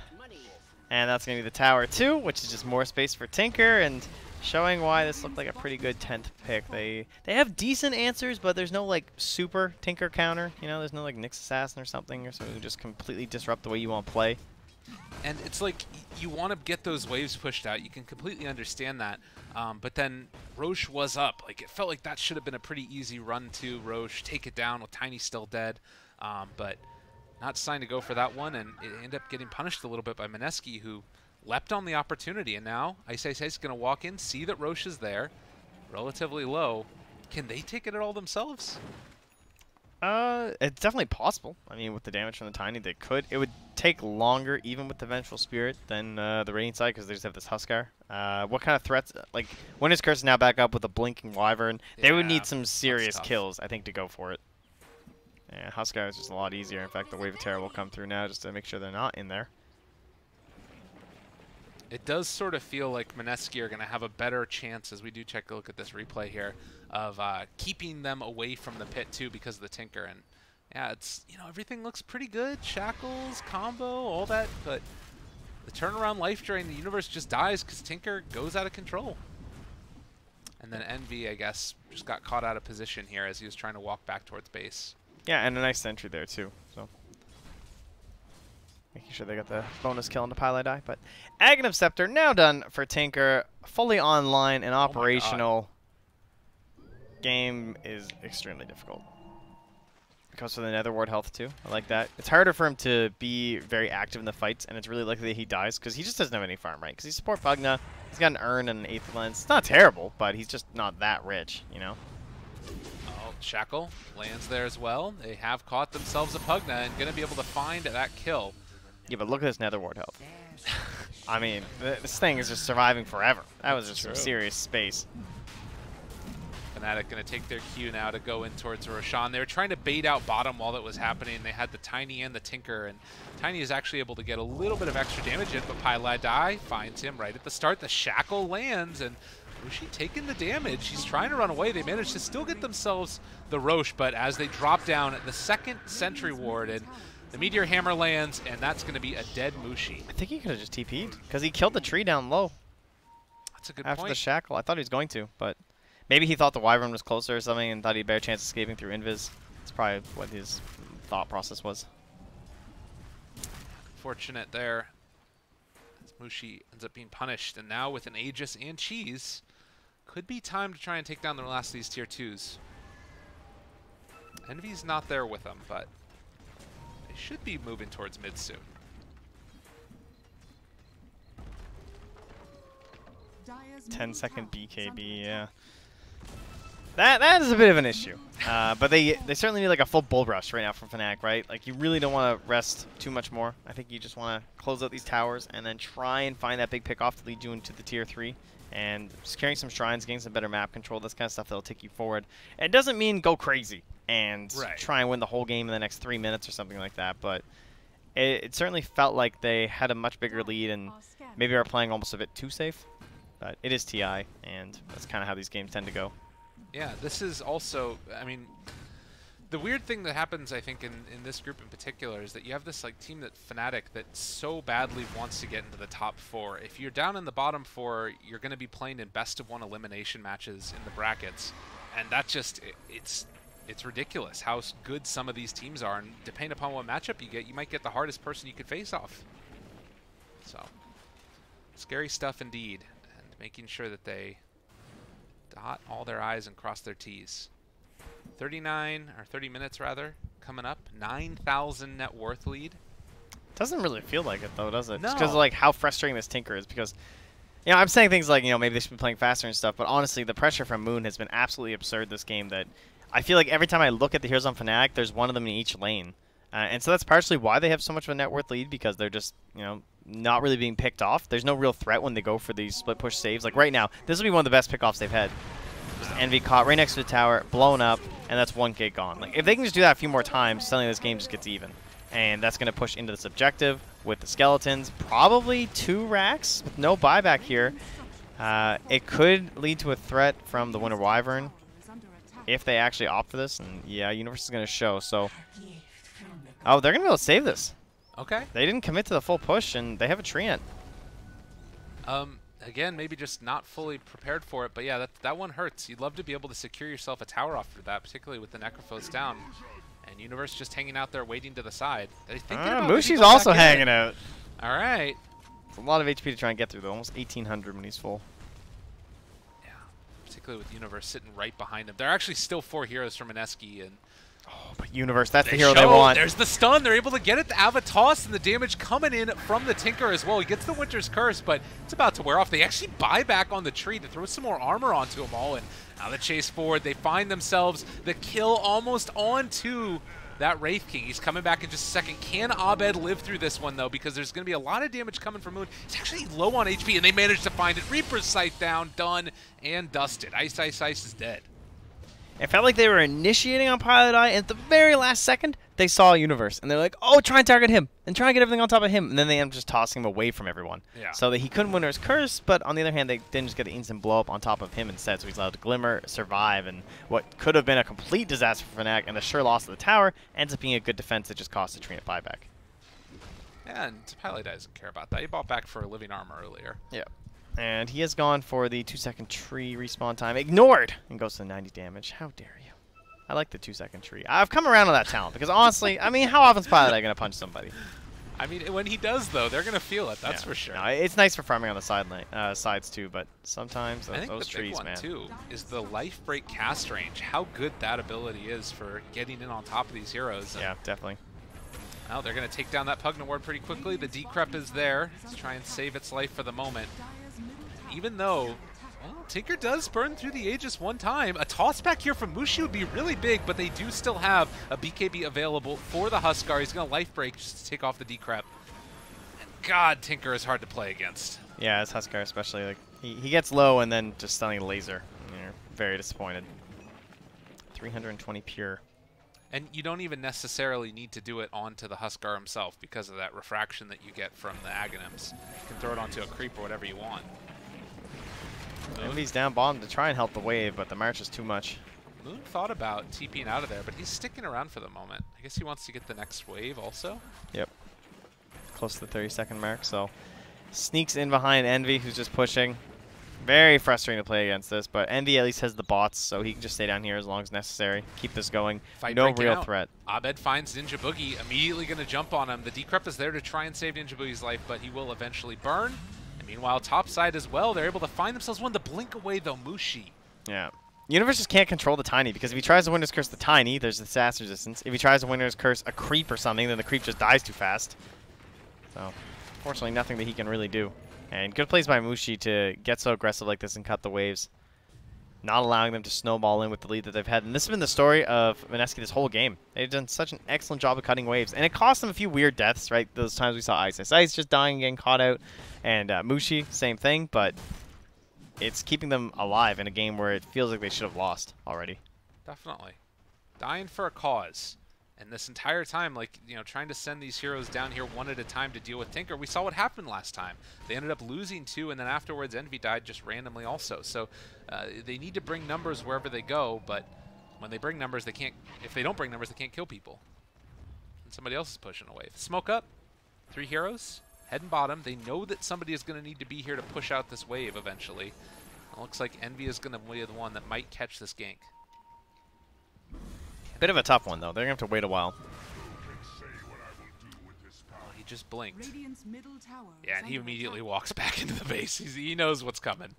And that's going to be the tower too, which is just more space for Tinker, and showing why this looked like a pretty good 10th pick. They have decent answers, but there's no like super Tinker counter. You know, there's no like Nyx Assassin or something, or something to just completely disrupt the way you want to play. And it's like you want to get those waves pushed out. You can completely understand that. But then Roche was up. Like it felt like that should have been a pretty easy run to Roche. Take it down with Tiny still dead. But not deciding to go for that one, and it ended up getting punished a little bit by Mineski, who leapt on the opportunity. And now Ice Ice is going to walk in, see that Roche is there, relatively low. Can they take it at all themselves? It's definitely possible. I mean, with the damage from the Tiny, they could. It would take longer, even with the Vengeful Spirit, than the Radiant side, because they just have this Huskar. What kind of threats? Like, Winter's Curse is now back up with a Blinking Wyvern. They would need some serious kills, I think, to go for it. Yeah, Huskar is just a lot easier. In fact, the Wave of Terror will come through now just to make sure they're not in there. It does sort of feel like Mineski are going to have a better chance, as we do check a look at this replay here, of keeping them away from the pit too because of the Tinker. And yeah, it's, you know, everything looks pretty good. Shackles, combo, all that, but the turnaround life drain, the universe just dies because Tinker goes out of control. And then Envy, I guess, just got caught out of position here as he was trying to walk back towards base. Yeah, and a nice sentry there too. So making sure they got the bonus kill on the Pilot Eye. But Aghanim Scepter now done for Tinker, fully online and operational. Game is extremely difficult. It comes with the Nether Ward health too. I like that. It's harder for him to be very active in the fights, and it's really likely that he dies because he just doesn't have any farm, right? Because he's support Pugna. He's got an urn and an 8th lens. It's not terrible, but he's just not that rich, you know? Shackle lands there as well. They have caught themselves a Pugna and going to be able to find that kill. Yeah, but look at this Nether Ward health. I mean, this thing is just surviving forever. That was just some serious space. Fnatic going to take their cue now to go in towards Roshan. They were trying to bait out bottom while it was happening. They had the Tiny and the Tinker, and Tiny is actually able to get a little bit of extra damage in, but Pile Die finds him right at the start. The Shackle lands, and Roshi taking the damage. He's trying to run away. They managed to still get themselves the Roche, but as they drop down at the second Sentry Ward, and the Meteor Hammer lands, and that's going to be a dead Mushi. I think he could have just TP'd, because he killed the tree down low. That's a good point. After the Shackle. I thought he was going to, but maybe he thought the Wyvern was closer or something and thought he had a better chance of escaping through Invis. That's probably what his thought process was. Fortunate there. As Mushi ends up being punished, and now with an Aegis and Cheese, could be time to try and take down the last of these tier 2s. Envy's not there with them, but they should be moving towards mid soon. Dyer's 10-second middle tower is under BKB, yeah. That is a bit of an issue. But they certainly need like a full bull rush right now from Fnatic, right? Like you really don't want to rest too much more. I think you just want to close out these towers and then try and find that big pick off to lead you into the tier 3. And securing some shrines, getting some better map control, this kind of stuff that'll take you forward. It doesn't mean go crazy and try and win the whole game in the next 3 minutes or something like that. But it certainly felt like they had a much bigger lead and maybe are playing almost a bit too safe. But it is TI, and that's kind of how these games tend to go. Yeah, this is also, I mean, the weird thing that happens, I think, in this group in particular is that you have this like team that Fnatic that so badly wants to get into the top 4. If you're down in the bottom 4, you're going to be playing in best-of-1 elimination matches in the brackets, and that just, it's ridiculous how good some of these teams are, and depending upon what matchup you get, you might get the hardest person you could face off. So, scary stuff indeed, and making sure that they dot all their I's and cross their T's. 39, or 30 minutes rather, coming up. 9,000 net worth lead. Doesn't really feel like it though, does it? No. Just because of like how frustrating this Tinker is. Because, you know, I'm saying things like, you know, maybe they should be playing faster and stuff. But honestly, the pressure from Moon has been absolutely absurd this game. That I feel like every time I look at the heroes on Fnatic, there's one of them in each lane. And so that's partially why they have so much of a net worth lead, because they're just, you know, not really being picked off. There's no real threat when they go for these split push saves. Like right now, this will be one of the best pickoffs they've had. Just Envy caught right next to the tower, blown up, and that's 1 gig gone. Like if they can just do that a few more times, suddenly this game just gets even. And that's going to push into this objective with the skeletons. Probably 2 racks with no buyback here. It could lead to a threat from the Winter Wyvern if they actually opt for this. And yeah, Universe is going to show. So, oh, they're going to be able to save this. Okay. They didn't commit to the full push, and they have a treant. Again, maybe just not fully prepared for it, but yeah, that one hurts. You'd love to be able to secure yourself a tower after that, particularly with the Necrophos down. And Universe just hanging out there waiting to the side. Mushi's also hanging out. All right. It's a lot of HP to try and get through, though. Almost 1,800 when he's full. Yeah, particularly with Universe sitting right behind him. There are actually still 4 heroes from Mineski, and oh, but Universe, that's the hero they want. There's the stun. They're able to get it. The Avatos and the damage coming in from the Tinker as well. He gets the Winter's Curse, but it's about to wear off. They actually buy back on the tree to throw some more armor onto them all, and now the chase forward. They find themselves the kill almost onto that Wraith King. He's coming back in just a second. Can Abed live through this one, though? Because there's going to be a lot of damage coming from Moon. He's actually low on HP, and they managed to find it. Reaper's Sight down, done, and dusted. Ice is dead. It felt like they were initiating on Pilot Eye, and at the very last second, they saw Universe. And they're like, oh, try and target him, and try and get everything on top of him. And then they end up just tossing him away from everyone. Yeah. So that he couldn't win his curse, but on the other hand, they didn't just get the instant blow up on top of him instead. So he's allowed to glimmer, survive, and what could have been a complete disaster for Fnatic and the sure loss of the tower ends up being a good defense that just cost the Trina buyback. Yeah, and Pilot Eye doesn't care about that. He bought back for a living armor earlier. Yeah. And he has gone for the 2-second tree respawn time. Ignored! And goes to 90 damage. How dare you. I like the 2-second tree. I've come around on that talent because honestly, I mean, how often is Pilot Eye going to punch somebody? I mean, when he does, though, they're going to feel it. That's for sure. No, it's nice for farming on the sides, too, but sometimes I think those the trees, big one, man. too, is the life break cast range. How good that ability is for getting in on top of these heroes. And yeah, definitely. Now they're going to take down that Pugna Ward pretty quickly. The Decrep is there to try and save its life for the moment. Even though, well, Tinker does burn through the Aegis one time. A toss back here from Mushi would be really big, but they do still have a BKB available for the Huskar. He's going to life break just to take off the Decrep. And God, Tinker is hard to play against. Yeah, it's Huskar especially. Like he gets low and then just stunning laser. You're very disappointed. 320 pure. And you don't even necessarily need to do it onto the Huskar himself because of that refraction that you get from the Aghanims. You can throw it onto a creep or whatever you want. Envy's down bottom to try and help the wave, but the march is too much. Moon thought about TPing out of there, but he's sticking around for the moment. I guess he wants to get the next wave also. Yep. Close to the 30-second mark, so sneaks in behind Envy, who's just pushing. Very frustrating to play against this, but Envy at least has the bots, so he can just stay down here as long as necessary. Keep this going. No real threat. Abed finds Ninja Boogie, immediately going to jump on him. The Decrep is there to try and save Ninja Boogie's life, but he will eventually burn. Meanwhile, topside as well, they're able to find themselves one to blink away, though, Mushi. Yeah. Universe just can't control the Tiny, because if he tries to Winter's Curse the Tiny, there's disaster resistance. If he tries to Winter's Curse a creep or something, then the creep just dies too fast. So, unfortunately, nothing that he can really do. And good plays by Mushi to get so aggressive like this and cut the waves. not allowing them to snowball in with the lead that they've had. And this has been the story of Mineski this whole game. They've done such an excellent job of cutting waves. And it cost them a few weird deaths, right? Those times we saw Ice just dying and getting caught out. And Mushi, same thing. But it's keeping them alive in a game where it feels like they should have lost already. Definitely. Dying for a cause. And this entire time, like, you know, trying to send these heroes down here one at a time to deal with Tinker. We saw what happened last time. They ended up losing 2, and then afterwards Envy died just randomly also. So they need to bring numbers wherever they go, but when they bring numbers, they can't, if they don't bring numbers, they can't kill people. And somebody else is pushing away. Smoke up. 3 heroes. Heading bottom. They know that somebody is going to need to be here to push out this wave eventually. It looks like Envy is going to be the one that might catch this gank. Bit of a tough one, though. They're going to have to wait a while. Oh, he just blinked. Radiant's middle tower Yeah, and he immediately walks back into the base. He knows what's coming.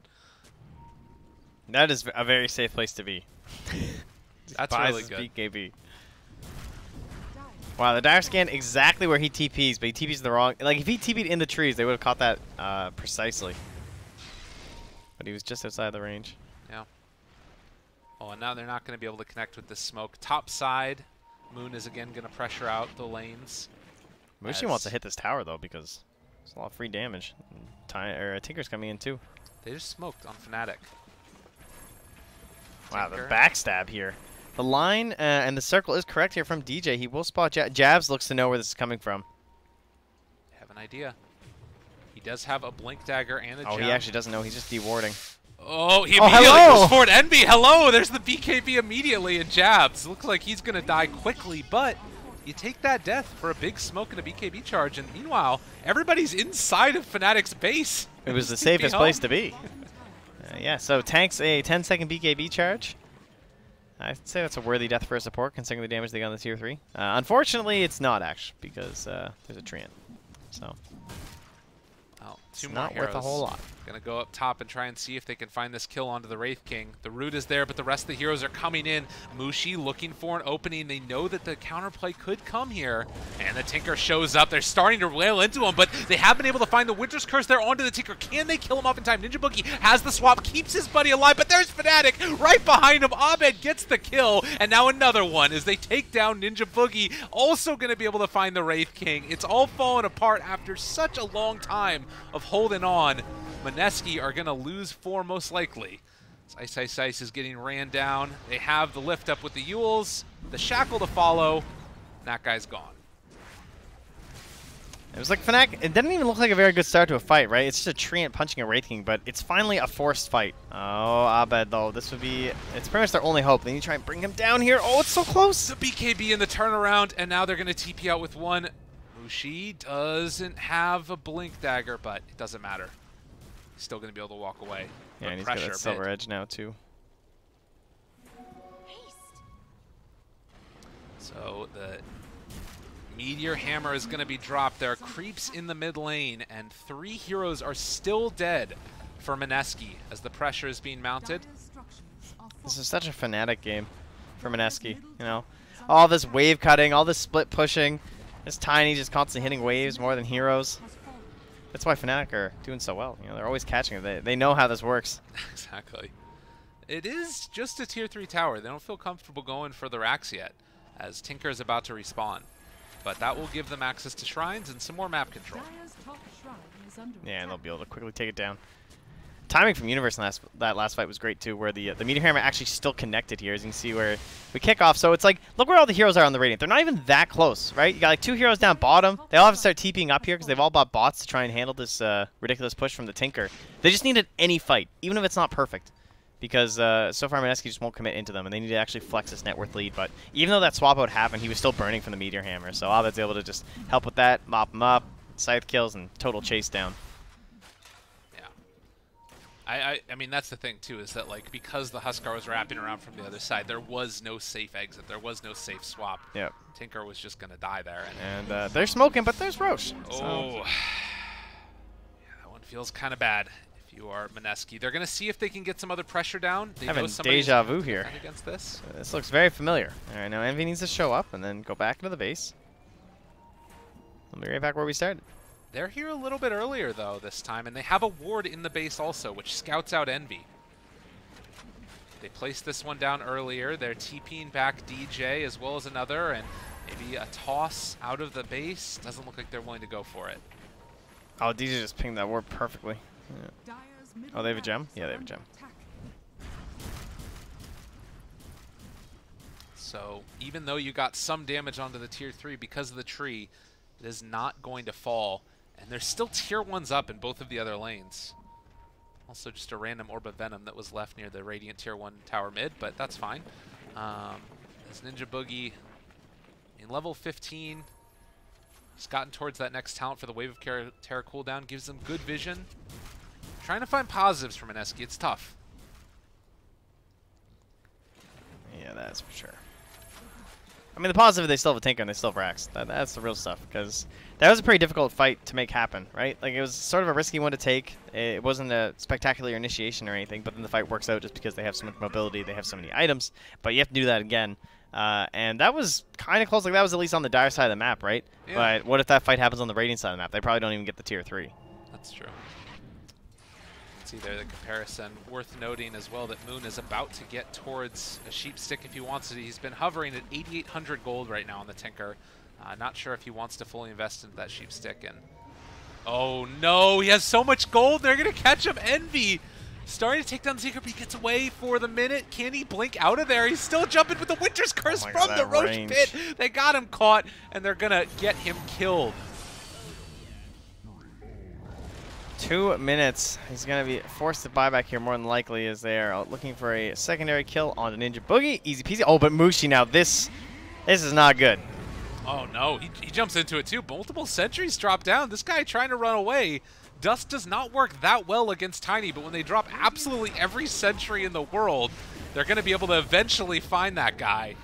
That is a very safe place to be. That's really good. BKB. Wow, the dire scan exactly where he TPs, but he TPs the wrong... Like, if he TP'd in the trees, they would have caught that precisely. But he was just outside the range. Yeah. Oh, and now they're not going to be able to connect with this smoke. Top side, Moon is again going to pressure out the lanes. Mushi wants to hit this tower, though, because there's a lot of free damage. Tinker's coming in, too. They just smoked on Fnatic. Wow, the backstab here. The line and the circle is correct here from DJ. He will spot Jabs looks to know where this is coming from. Have an idea. He does have a blink dagger and a Oh, gem. he actually doesn't know. He's just dewarding. Oh, he immediately hello! goes forward. Envy, hello! There's the BKB immediately, and Jabs. Looks like he's going to die quickly, but you take that death for a big smoke and a BKB charge, and meanwhile, everybody's inside of Fnatic's base. It was the safest place to be. Yeah, so tanks a 10-second BKB charge. I'd say that's a worthy death for a support, considering the damage they got on the tier 3. Unfortunately, it's not, actually, because there's a Treant. So, well, it's two more not heroes. worth a whole lot. Gonna go up top and try and see if they can find this kill onto the Wraith King. The root is there, but the rest of the heroes are coming in. Mushi looking for an opening. They know that the counterplay could come here. And the Tinker shows up. They're starting to wail into him, but they have been able to find the Winter's Curse there onto the Tinker. Can they kill him off in time? Ninja Boogie has the swap, keeps his buddy alive, but there's Fnatic right behind him. Abed gets the kill, and now another one as they take down Ninja Boogie. Also gonna be able to find the Wraith King. It's all fallen apart after such a long time of holding on. Mineski are going to lose 4 most likely. Ice is getting ran down. They have the lift up with the Yules, the shackle to follow, and that guy's gone. It was like Fnatic, it didn't even look like a very good start to a fight, right? It's just a Treant punching a Wraith King, but it's finally a forced fight. Oh, Abed, though, this would be, it's pretty much their only hope. They need to try and bring him down here. Oh, it's so close! The BKB in the turnaround, and now they're going to TP out with one. Mushi doesn't have a blink dagger, but it doesn't matter. He's still going to be able to walk away. Yeah, and he's got that silver edge now, too. So the Meteor Hammer is going to be dropped. There are creeps in the mid lane, and 3 heroes are still dead for Mineski as the pressure is being mounted. This is such a Fnatic game for Mineski, you know? All this wave cutting, all this split pushing, this Tiny just constantly hitting waves more than heroes. That's why Fnatic are doing so well. You know, they're always catching it. They know how this works. Exactly. It is just a tier 3 tower. They don't feel comfortable going for the racks yet, as Tinker is about to respawn. But that will give them access to shrines and some more map control. Yeah, and they'll be able to quickly take it down. Timing from Universe in that last fight was great too, where the Meteor Hammer actually still connected here, as you can see where we kick off. So it's like, look where all the heroes are on the Radiant. They're not even that close, right? You got like 2 heroes down bottom. They all have to start TPing up here because they've all bought bots to try and handle this ridiculous push from the Tinker. They just needed any fight, even if it's not perfect, because so far Mineski just won't commit into them, and they need to actually flex this net worth lead. But even though that swap out happened, he was still burning from the Meteor Hammer. So Abed's able to just help with that, mop him up, scythe kills, and total chase down. I mean, that's the thing, too, is that, like, because the Huskar was wrapping around from the other side, there was no safe exit. There was no safe swap. Yep. Tinker was just going to die there. And they're smoking, but there's Roche. Oh. So. Yeah, that one feels kind of bad if you are Mineski. They're going to see if they can get some other pressure down. They Having deja vu here. Against this. This looks very familiar. All right, now Envy needs to show up and then go back into the base. We'll be right back where we started. They're here a little bit earlier, though, this time, and they have a ward in the base also, which scouts out Envy. They placed this one down earlier. They're TPing back DJ as well as another, and maybe a toss out of the base. Doesn't look like they're willing to go for it. Oh, DJ just pinged that ward perfectly. Yeah. Oh, they have a gem? Yeah, they have a gem. So even though you got some damage onto the tier 3 because of the tree, it is not going to fall. And there's still tier 1s up in both of the other lanes. Also just a random Orb of Venom that was left near the Radiant tier 1 tower mid, but that's fine. As Ninja Boogie in level 15, he's gotten towards that next talent for the Wave of Terror cooldown, gives him good vision. Trying to find positives from Mineski, it's tough. Yeah, that's for sure. I mean, the positive, they still have a Tinker and they still have Rax. That's the real stuff, because that was a pretty difficult fight to make happen, right? Like, it was sort of a risky one to take. It wasn't a spectacular initiation or anything, but then the fight works out just because they have so much mobility, they have so many items, but you have to do that again. And that was kind of close. Like, that was at least on the dire side of the map, right? Yeah. But what if that fight happens on the Radiant side of the map? They probably don't even get the tier 3. That's true. See there the comparison. Worth noting as well that Moon is about to get towards a sheep stick if he wants it. He's been hovering at 8,800 gold right now on the Tinker. Not sure if he wants to fully invest into that sheep stick. And oh no, he has so much gold. They're gonna catch him. Envy starting to take down the Seeker, but he gets away for the minute. Can he blink out of there? He's still jumping with the Winter's Curse from the Roche pit. They got him caught, and they're gonna get him killed. 2 minutes. He's going to be forced to buy back here more than likely, as they are looking for a secondary kill on the Ninja Boogie. Easy peasy. Oh, but Mushi now, this is not good. Oh no, he jumps into it too. Multiple sentries drop down. This guy trying to run away. Dust does not work that well against Tiny, but when they drop absolutely every sentry in the world, they're going to be able to eventually find that guy.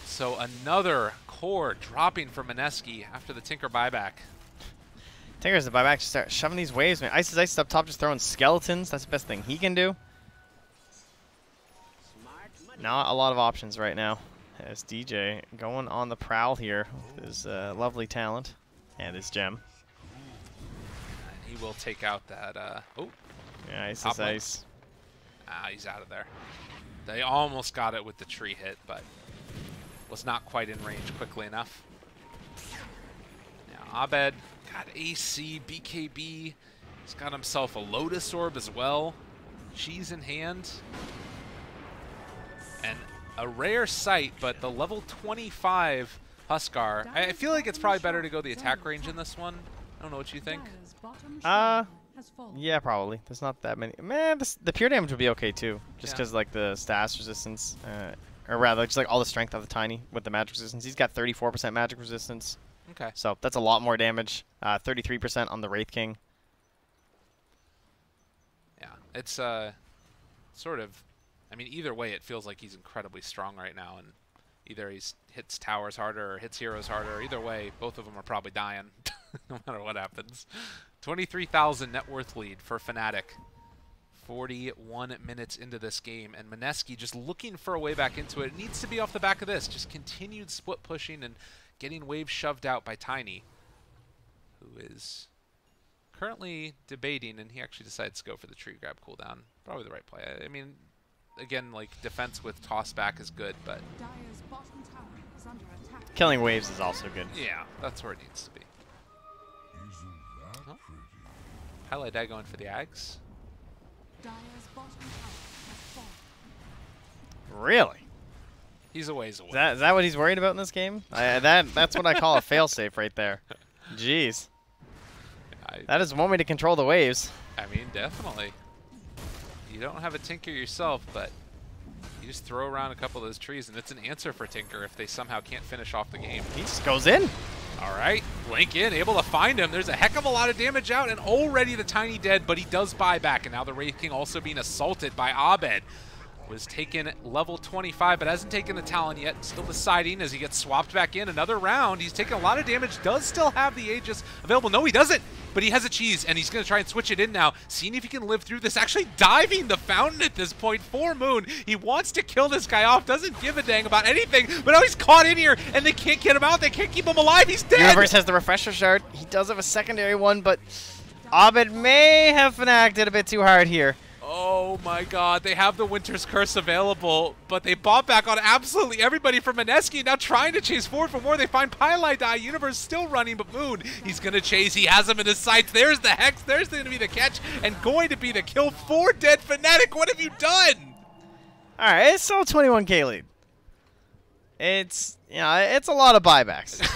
So another core dropping for Mineski after the Tinker buyback. Tinker's the buyback to start shoving these waves, man. Ice is Ice up top, just throwing skeletons. That's the best thing he can do. Not a lot of options right now. As DJ going on the prowl here with his lovely talent and his gem. And he will take out that, oh. Yeah, Ice is Ice. Ah, he's out of there. They almost got it with the tree hit, but was not quite in range quickly enough. Now, Abed got AC, BKB. He's got himself a Lotus Orb as well. Cheese in hand. And a rare sight, but the level 25 Huskar. I feel like it's probably better to go the attack range in this one. I don't know what you think. Yeah, probably. There's not that many. Man, the pure damage would be okay too. Just because like the status resistance, or rather just like all the strength of the Tiny with the magic resistance. He's got 34% magic resistance. Okay. So that's a lot more damage. 33% on the Wraith King. Yeah, it's sort of, I mean, either way, it feels like he's incredibly strong right now, and either he hits towers harder or hits heroes harder. Either way, both of them are probably dying, no matter what happens. 23,000 net worth lead for Fnatic. 41 minutes into this game, and Mineski just looking for a way back into it. It needs to be off the back of this. Just continued split pushing and getting waves shoved out by Tiny, who is currently debating, and he actually decides to go for the tree grab cooldown. Probably the right play. I mean, again, like, defense with toss back is good, but killing waves is also good. Yeah, that's where it needs to be. Oh. Highlight Dye going for the Ags. Really? He's a ways away. Is that what he's worried about in this game? That's what I call a failsafe right there. Jeez. That is one way to control the waves. I mean, definitely. You don't have a Tinker yourself, but you just throw around a couple of those trees, and it's an answer for Tinker if they somehow can't finish off the game. He just goes in. All right, Blink in, able to find him. There's a heck of a lot of damage out, and already the Tiny dead, but he does buy back, and now the Wraith King also being assaulted by Abed. Was taken level 25, but hasn't taken the Talon yet. Still deciding as he gets swapped back in another round. He's taken a lot of damage, does still have the Aegis available. No, he doesn't, but he has a cheese, and he's going to try and switch it in now, seeing if he can live through this. Actually diving the fountain at this point for Moon. He wants to kill this guy off, doesn't give a dang about anything, but now he's caught in here, and they can't get him out. They can't keep him alive. He's dead. Universe has the Refresher Shard. He does have a secondary one, but Abed may have Fnatic'd it a bit too hard here. Oh, Oh my god, they have the Winter's Curse available, but they bought back on absolutely everybody from Mineski, now trying to chase forward for more. They find Pylai Die, Universe still running, but Moon, he's going to chase, he has him in his sights. There's the Hex, there's going to be the catch, and going to be the kill. 4 dead Fnatic, what have you done? Alright, it's still a 21k lead. It's, it's a lot of buybacks.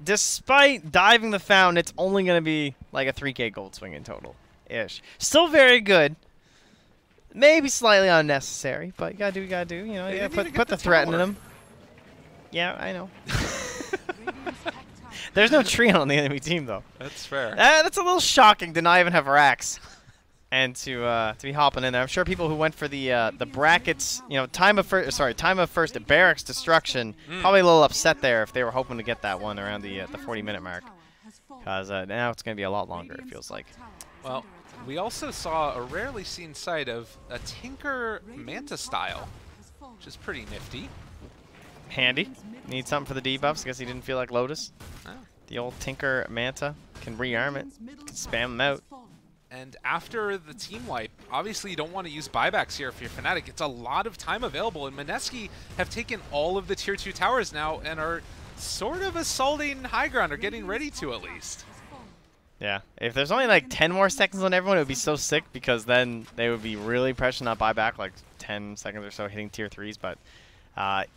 Despite diving the fountain, it's only going to be like a 3k gold swing in total-ish. Still very good. Maybe slightly unnecessary, but you got to do what you got to do. You gotta put the threat into them. Yeah, I know. There's no tree on the enemy team, though. That's fair. That's a little shocking to not even have racks. And to be hopping in there, I'm sure people who went for the brackets, time of first at Barracks Destruction, probably a little upset there if they were hoping to get that one around the 40-minute mark, because now it's going to be a lot longer. It feels like. Well, we also saw a rarely seen sight of a Tinker Manta style, which is pretty nifty. Handy. Need something for the debuffs. I guess he didn't feel like Lotus. Oh. The old Tinker Manta can rearm it, can spam them out. And after the team wipe, obviously you don't want to use buybacks here if you're Fnatic. It's a lot of time available, and Mineski have taken all of the tier 2 towers now and are sort of assaulting high ground, or getting ready to at least. Yeah, if there's only like 10 more seconds on everyone, it would be so sick, because then they would be really pressuring that buyback, like 10 seconds or so hitting tier 3s. But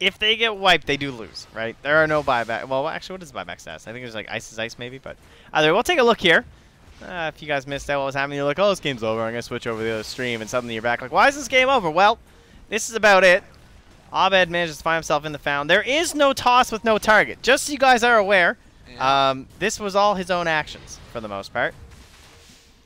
if they get wiped, they do lose, right? There are no buyback. Well, actually, what is the buyback stats? I think there's like Ice is Ice maybe, but either way, we'll take a look here. If you guys missed out what was happening, you're like, oh, this game's over. I'm going to switch over to the other stream, and suddenly you're back like, why is this game over? Well, this is about it. Abed manages to find himself in the fountain. There is no toss with no target. Just so you guys are aware, this was all his own actions for the most part.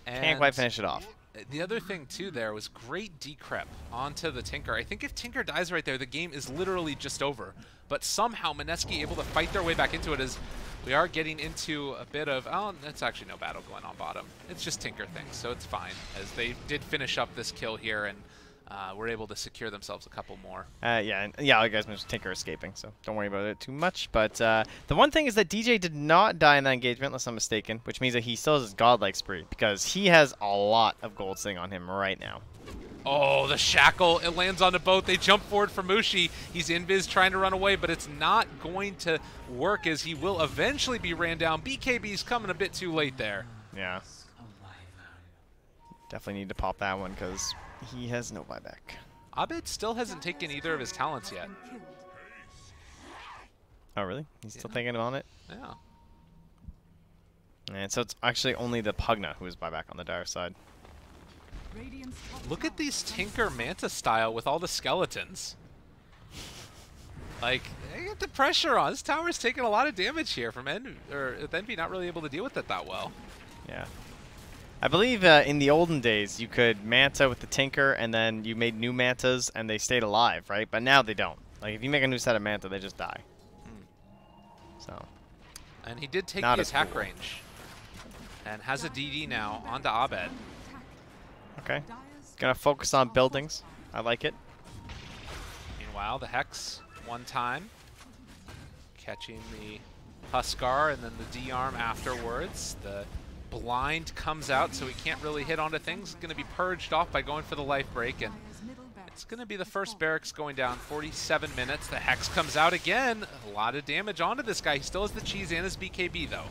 And can't quite finish it off. The other thing, too, there was great decrep onto the Tinker. I think if Tinker dies right there, the game is literally just over. But somehow Mineski able to fight their way back into it, as we are getting into a bit of, oh, that's actually no battle going on bottom. It's just Tinker things, so it's fine, as they did finish up this kill here and were able to secure themselves a couple more. Yeah, you guys mentioned Tinker escaping, so don't worry about it too much. But the one thing is that DJ did not die in that engagement, unless I'm mistaken, which means that he still has his godlike spree, because he has a lot of gold sitting on him right now. Oh, the shackle, it lands on the boat. They jump forward for Mushi. He's invis trying to run away, but it's not going to work, as he will eventually be ran down. BKB's coming a bit too late there. Yeah. Definitely need to pop that one, because he has no buyback. Abed still hasn't taken either of his talents yet. Oh, really? He's still thinking on it? Yeah. And so it's actually only the Pugna who is buyback on the dire side. Look at these Tinker Manta style with all the skeletons. Like, they get the pressure on. This tower's taking a lot of damage here from Envy not really able to deal with it that well. Yeah. I believe in the olden days you could Manta with the Tinker, and then you made new Mantas and they stayed alive, right? But now they don't. Like, if you make a new set of Manta, they just die. So. And he did take the attack range. And has a DD now onto Abed. Okay. Gonna focus on buildings. I like it. Meanwhile, the Hex, one time. Catching the Huskar and then the D-arm afterwards. The blind comes out, so he can't really hit onto things. Going to be purged off by going for the life break, and it's going to be the first barracks going down. 47 minutes. The Hex comes out again. A lot of damage onto this guy. He still has the cheese and his BKB, though.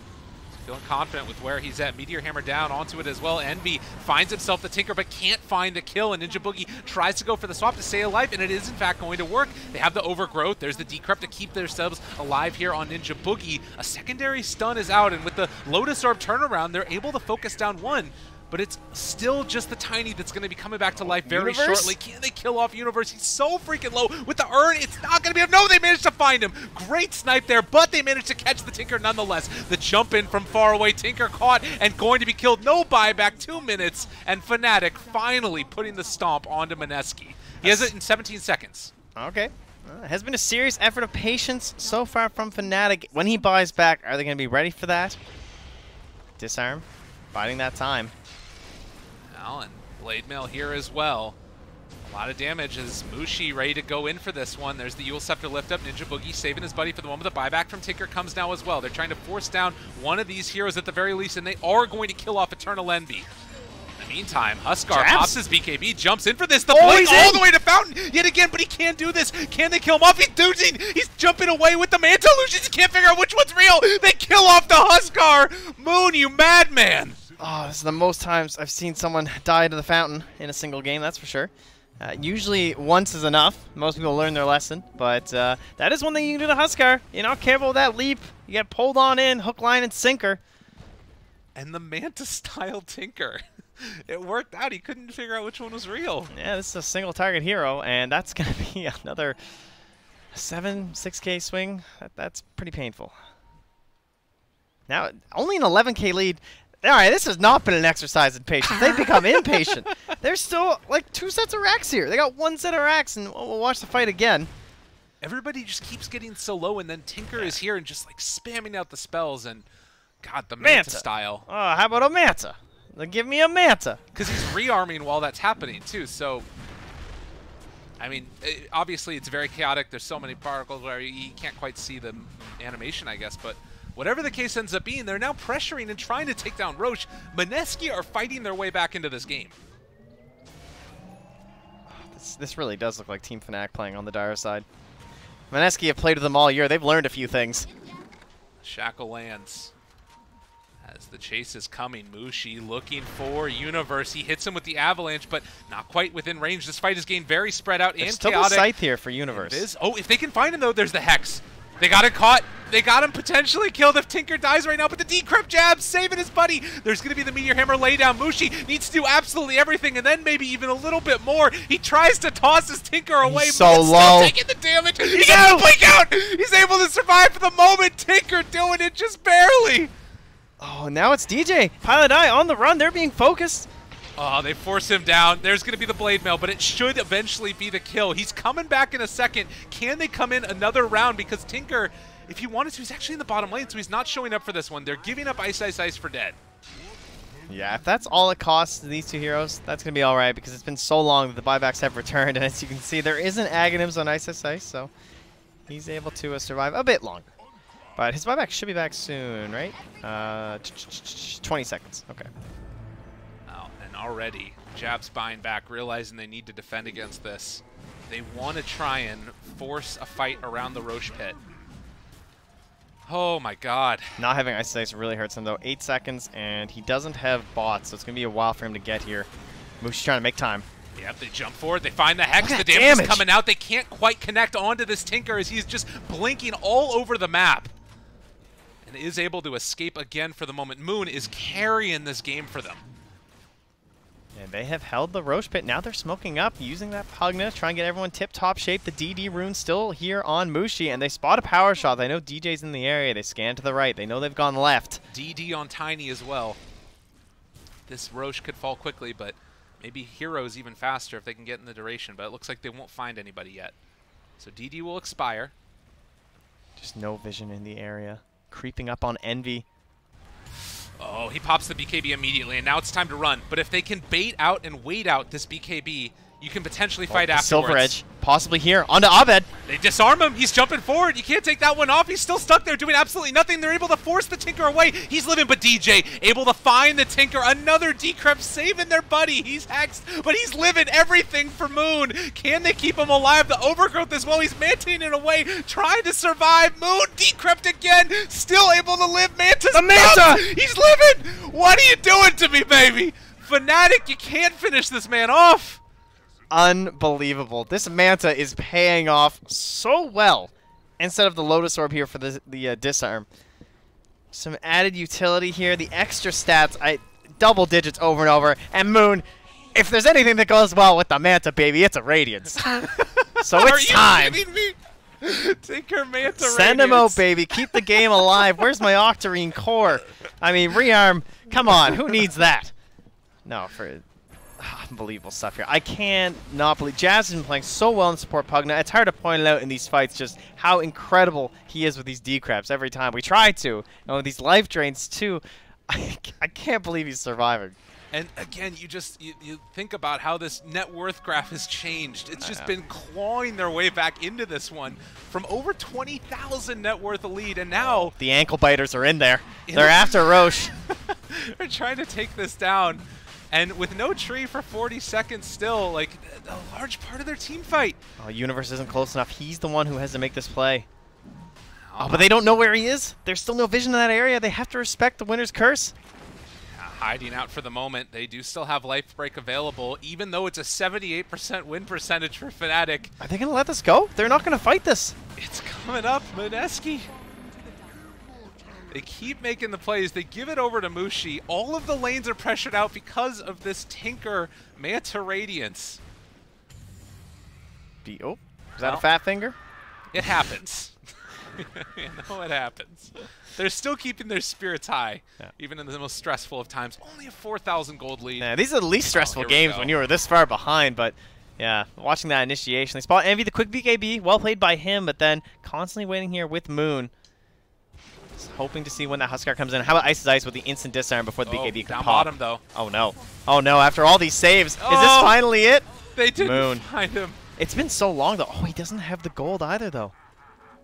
Feeling confident with where he's at. Meteor Hammer down onto it as well. Envy finds himself the Tinker, but can't find the kill, and Ninja Boogie tries to go for the swap to stay alive, and it is in fact going to work. They have the overgrowth. There's the decrep to keep themselves alive here on Ninja Boogie. A secondary stun is out, and with the Lotus Orb turnaround, they're able to focus down one. But it's still just the Tiny that's going to be coming back to life very shortly. Can they kill off Universe? He's so freaking low. With the urn, it's not going to be enough. No, they managed to find him. Great snipe there, but they managed to catch the Tinker nonetheless. The jump in from far away. Tinker caught and going to be killed. No buyback, 2 minutes. And Fnatic finally putting the stomp onto Mineski. He has it in 17 seconds. Okay. Has been a serious effort of patience so far from Fnatic. When he buys back, are they going to be ready for that? Disarm. Biding that time. And Blade Mail here as well. A lot of damage as Mushi ready to go in for this one. There's the Yule Scepter lift up. Ninja Boogie saving his buddy for the moment. The buyback from Tinker comes now as well. They're trying to force down one of these heroes at the very least, and they are going to kill off Eternal Envy. And Meantime, Huskar Jabs? pops his BKB, jumps in for this. The Oh, blink he's all in! the way to Fountain yet again, but he can't do this. Can they kill him off? He's dodging. He's jumping away with the Manta illusions. He can't figure out which one's real. They kill off the Huskar. Moon, you madman. Oh, this is the most times I've seen someone die to the fountain in a single game, that's for sure. Usually once is enough. Most people learn their lesson, but that is one thing you can do to Huskar. You're not careful with that leap. You get pulled on in, hook, line, and sinker. And the Manta-style Tinker. It worked out. He couldn't figure out which one was real. Yeah, this is a single target hero, and that's going to be another 6K swing. That's pretty painful. Now, only an 11K lead. All right, this has not been an exercise in patience. They've become impatient. There's still like 2 sets of racks here. They got 1 set of racks, and we'll watch the fight again. Everybody just keeps getting so low, and then Tinker is here and just like spamming out the spells, and God, the Manta style. Oh, how about a Manta? Give me a Manta. Because he's rearming while that's happening too. So, I mean, obviously it's very chaotic. There's so many particles where you can't quite see the animation, I guess, but whatever the case ends up being, they're now pressuring and trying to take down Roche. Mineski are fighting their way back into this game. This really does look like Team Fnatic playing on the dire side. Mineski have played with them all year. They've learned a few things. Shackle lands. As the chase is coming, Mushi looking for Universe. He hits him with the Avalanche, but not quite within range. This fight is getting very spread out and still chaotic. a scythe here for Universe. Oh, if they can find him, though, there's the Hex. They got him caught. They got him potentially killed if Tinker dies right now, but the Decrypt jab saving his buddy. There's going to be the Meteor Hammer laydown. Mushi needs to do absolutely everything, and then maybe even a little bit more. He tries to toss his Tinker away, He's but so it's low. still taking the damage. He gets the blink out. He's able to survive for the moment. Tinker doing it just barely. Oh, now it's DJ. Pilot Eye on the run. They're being focused. Oh, they force him down. There's going to be the Blade Mail, but it should eventually be the kill. He's coming back in a second. Can they come in another round? Because Tinker, if he wanted to, he's actually in the bottom lane, so he's not showing up for this one. They're giving up Ice Ice Ice for dead. Yeah, if that's all it costs to these 2 heroes, that's going to be all right, because it's been so long that the buybacks have returned, and as you can see, there isn't Aghanims on Ice Ice Ice, so he's able to survive a bit longer. But his buyback should be back soon, right? 20 seconds. Okay. Oh, and already, Jab's buying back, realizing they need to defend against this. They want to try and force a fight around the Roche pit. Oh my God. Not having Ice Ice really hurts him, though. 8 seconds, and he doesn't have bots, so it's going to be a while for him to get here. Mushi's trying to make time. Yep, they jump forward. They find the Hex. Look The at that damage is damage. coming out. They can't quite connect onto this Tinker as he's just blinking all over the map. And is able to escape again for the moment. Moon is carrying this game for them. And they have held the Roche pit. Now they're smoking up, using that Pugna, trying to get everyone tip-top shape. The DD rune still here on Mushi, and they spot a power shot. They know DJ's in the area. They scan to the right. They know they've gone left. DD on Tiny as well. This Roche could fall quickly, but maybe Heroes even faster if they can get in the duration. But it looks like they won't find anybody yet. So DD will expire. Just no vision in the area. Creeping up on Envy. Oh, he pops the BKB immediately, and now it's time to run. But if they can bait out and wait out this BKB, you can potentially fight afterwards. Silver Edge, possibly here, onto Abed. They disarm him. He's jumping forward. You can't take that one off. He's still stuck there doing absolutely nothing. They're able to force the Tinker away. He's living, but DJ able to find the Tinker. Another Decrypt saving their buddy. He's hexed, but he's living everything for Moon. Can they keep him alive? The Overgrowth as well. He's manting it away, trying to survive. Moon Decrypt again, still able to live. Manta's the Manta! He's living. What are you doing to me, baby? Fnatic, you can't finish this man off. Unbelievable. This Manta is paying off so well instead of the Lotus Orb here for the disarm. Some added utility here. The extra stats, double digits over and over. And Moon, if there's anything that goes well with the Manta, baby, it's a Radiance. So it's time. Are you kidding me? Tinker Manta Send him Radiance. out, baby. Keep the game alive. Where's my Octarine core? I mean, rearm. Come on. Who needs that? No, for... Unbelievable stuff here. I can't not believe Jazz has been playing so well in support Pugna. It's hard to point out in these fights just how incredible he is with these decraps every time we try to. And with these life drains too. I can't believe he's surviving. And again, you think about how this net worth graph has changed. It's just been clawing their way back into this one from over 20,000 net worth a lead, and now the ankle biters are in there. They're after Roche. They're trying to take this down. And with no tree for 40 seconds still, like, a large part of their team fight. Oh, Universe isn't close enough. He's the one who has to make this play. Oh, but they don't know where he is. There's still no vision in that area. They have to respect the winner's curse. Hiding out for the moment. They do still have Life Break available, even though it's a 78% win percentage for Fnatic. Are they going to let this go? They're not going to fight this. It's coming up, Mineski. They keep making the plays. They give it over to Mushi. All of the lanes are pressured out because of this Tinker Manta Radiance. Oh, is that a fat finger? It happens. You know, it happens. They're still keeping their spirits high, even in the most stressful of times. Only a 4,000 gold lead. Yeah, these are the least stressful games when you were this far behind, but yeah, watching that initiation. They spot Envy, the quick BKB, well played by him, but then constantly waiting here with Moon. Just hoping to see when that Huskar comes in. How about Ice's Ice with the instant disarm before the BKB can down pop? bottom, though. Oh no. Oh no, after all these saves, is this finally it? They didn't Moon. find him. It's been so long though. Oh, he doesn't have the gold either though.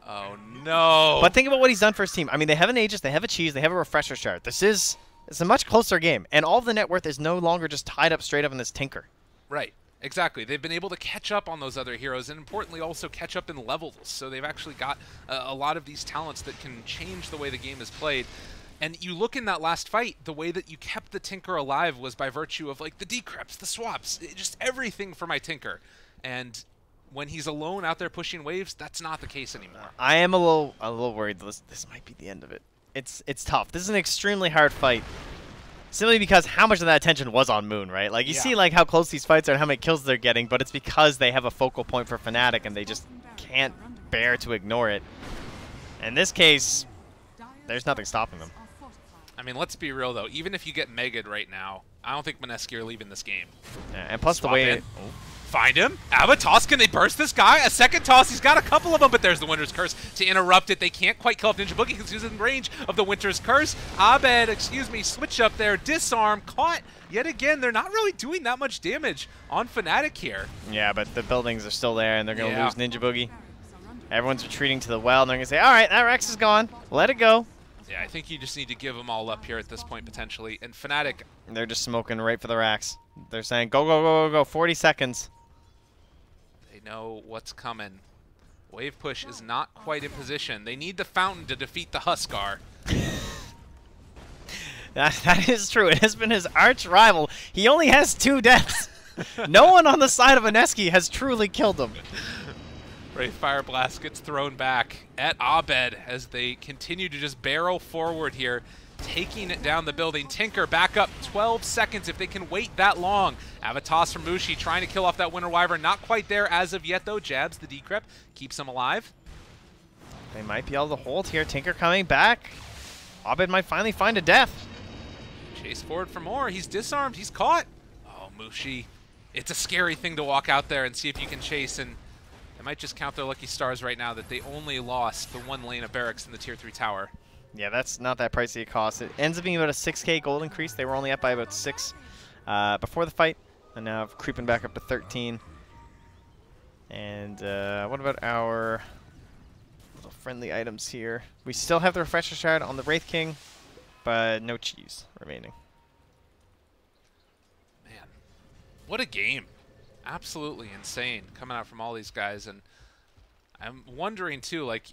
Oh no. But think about what he's done for his team. I mean, they have an Aegis, they have a Cheese, they have a Refresher Shard. It's a much closer game, and all of the net worth is no longer just tied up straight up in this Tinker. Right. Exactly. They've been able to catch up on those other heroes, and importantly also catch up in levels. So they've actually got a lot of these talents that can change the way the game is played. And you look in that last fight, the way that you kept the Tinker alive was by virtue of like the decrypts, the swaps, just everything for my Tinker. And when he's alone out there pushing waves, that's not the case anymore. I am a little worried this might be the end of it. It's tough. This is an extremely hard fight. Simply because how much of that attention was on Moon, right? Like, you see like how close these fights are and how many kills they're getting, but it's because they have a focal point for Fnatic and they just can't bear to ignore it. In this case, there's nothing stopping them. I mean, let's be real, though. Even if you get Mega'd right now, I don't think Mineski are leaving this game. Yeah, and plus Swap the way... in. Find him. Ava toss. Can they burst this guy? A second toss. He's got a couple of them, but there's the Winter's Curse to interrupt it. They can't quite kill off Ninja Boogie because he's in range of the Winter's Curse. Abed, switch up there. Disarm. Caught. Yet again, they're not really doing that much damage on Fnatic here. Yeah, but the buildings are still there, and they're going to lose Ninja Boogie. Everyone's retreating to the well, and they're going to say, all right, that Rex is gone. Let it go. Yeah, I think you just need to give them all up here at this point, potentially. And Fnatic... They're just smoking right for the racks. They're saying, go, go, go, go, go. 40 seconds. They know what's coming. Wave push is not quite in position. They need the fountain to defeat the Huskar. That is true. It has been his arch rival. He only has 2 deaths. No one on the side of Mineski has truly killed him. Wraith Fire Blast gets thrown back at Abed as they continue to just barrel forward here, taking it down the building. Tinker back up 12 seconds if they can wait that long. Avatos from Mushi trying to kill off that Winter Wyvern. Not quite there as of yet, though. Jabs the decrypt, keeps him alive. They might be able to hold here. Tinker coming back. Abed might finally find a death. Chase forward for more. He's disarmed. He's caught. Oh, Mushi. It's a scary thing to walk out there and see if you can chase, and they might just count their lucky stars right now that they only lost the 1 lane of barracks in the Tier 3 tower. Yeah, that's not that pricey a cost. It ends up being about a 6k gold increase. They were only up by about 6 before the fight, and now creeping back up to 13. And what about our little friendly items here? We still have the Refresher Shard on the Wraith King, but no cheese remaining. Man, what a game. Absolutely insane coming out from all these guys. And I'm wondering too, like,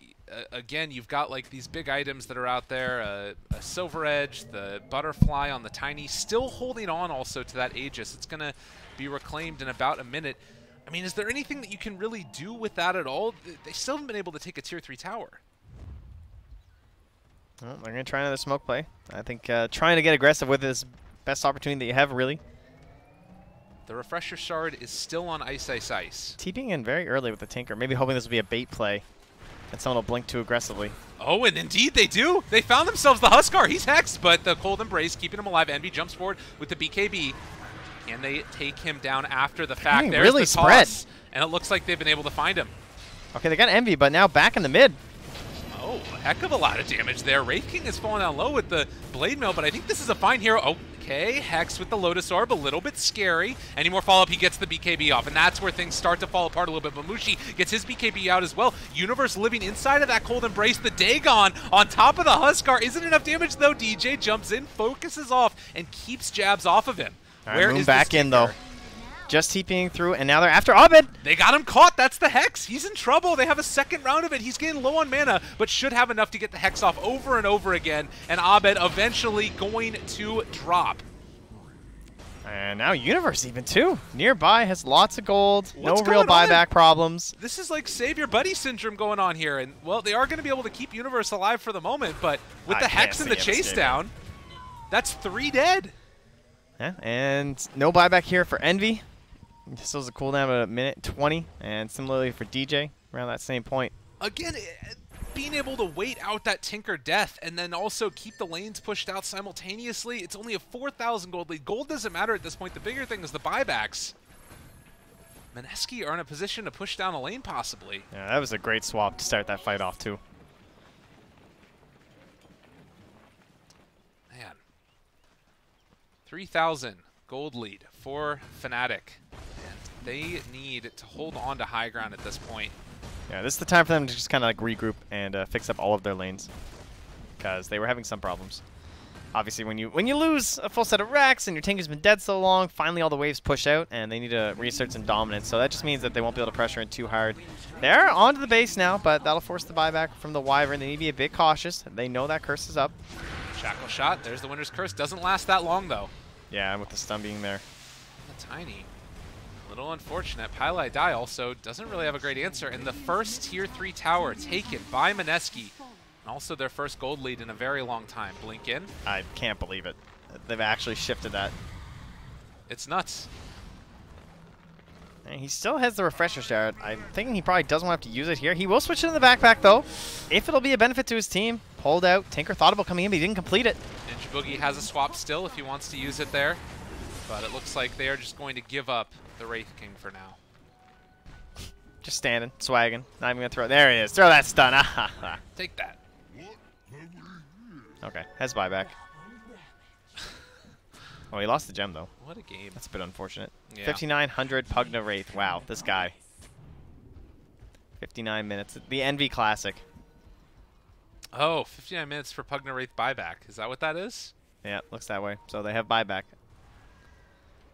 again, you've got like these big items that are out there, a Silver Edge, the Butterfly on the Tiny, still holding on also to that Aegis. It's going to be reclaimed in about a minute. I mean, is there anything that you can really do with that at all? They still haven't been able to take a Tier 3 tower. Well, they're going to try another smoke play. I think trying to get aggressive with this best opportunity that you have, really. The Refresher Shard is still on Ice. TPing in very early with the Tinker, maybe hoping this will be a bait play, and someone will blink too aggressively. Oh, and indeed they do. They found themselves the Huskar. He's hexed, but the Cold Embrace keeping him alive. Envy jumps forward with the BKB, and they take him down after the fact. There's really the spread. toss, and it looks like they've been able to find him. Okay, they got Envy, but now back in the mid. Oh, a heck of a lot of damage there. Wraith King is falling down low with the Blade Mail, but I think this is a fine hero. Oh, okay, Hex with the Lotus Orb, a little bit scary. Any more follow-up, he gets the BKB off, and that's where things start to fall apart a little bit. Mamushi gets his BKB out as well. Universe living inside of that Cold Embrace. The Dagon on top of the Huskar. Isn't enough damage, though. DJ jumps in, focuses off, and keeps jabs off of him. All Where right, Moon is back this in, though. Tinker? Just TPing through, and now they're after Abed. They got him caught. That's the Hex. He's in trouble. They have a second round of it. He's getting low on mana, but should have enough to get the Hex off over and over again. And Abed eventually going to drop. And now Universe even, too. Nearby has lots of gold. What's no real going on? buyback problems. This is like Save Your Buddy syndrome going on here. And, well, they are going to be able to keep Universe alive for the moment, but with the Hex and the chase down, that's 3 dead. Yeah, and no buyback here for Envy. Still has a cooldown of 1:20, and similarly for DJ, around that same point. Again, being able to wait out that Tinker death and then also keep the lanes pushed out simultaneously, it's only a 4,000 gold lead. Gold doesn't matter at this point. The bigger thing is the buybacks. Mineski are in a position to push down a lane, possibly. Yeah, that was a great swap to start that fight off, too. Man. 3,000 gold lead for Fnatic. And they need to hold on to high ground at this point. Yeah, this is the time for them to just kind of like regroup and fix up all of their lanes, because they were having some problems. Obviously, when you lose a full set of racks and your tank has been dead so long, finally all the waves push out and they need to reassert some dominance. So that just means that they won't be able to pressure in too hard. They're onto the base now, but that'll force the buyback from the Wyvern. They need to be a bit cautious. They know that curse is up. Shackle shot. There's the Winter's Curse. Doesn't last that long, though. Yeah, with the stun being there. The Tiny. A little unfortunate. Pylai Die also doesn't really have a great answer. And the first Tier 3 tower taken by Mineski. And also their first gold lead in a very long time. Blink in. I can't believe it. They've actually shifted that. It's nuts. And he still has the Refresher Shard. I'm thinking he probably doesn't want to have to use it here. He will switch it in the backpack, though, if it'll be a benefit to his team. Pulled out. Tinker thought about coming in, but he didn't complete it. Ninja Boogie has a swap still if he wants to use it there. But it looks like they are just going to give up the Wraith King for now. Just standing, swagging. Not even going to throw it. There he is. Throw that stun. Take that. Okay, has buyback. Oh, he lost the gem, though. What a game. That's a bit unfortunate. Yeah. 5,900 Pugna Wraith. Wow, this guy. 59 minutes. The Envy Classic. Oh, 59 minutes for Pugna Wraith buyback. Is that what that is? Yeah, looks that way. So they have buyback.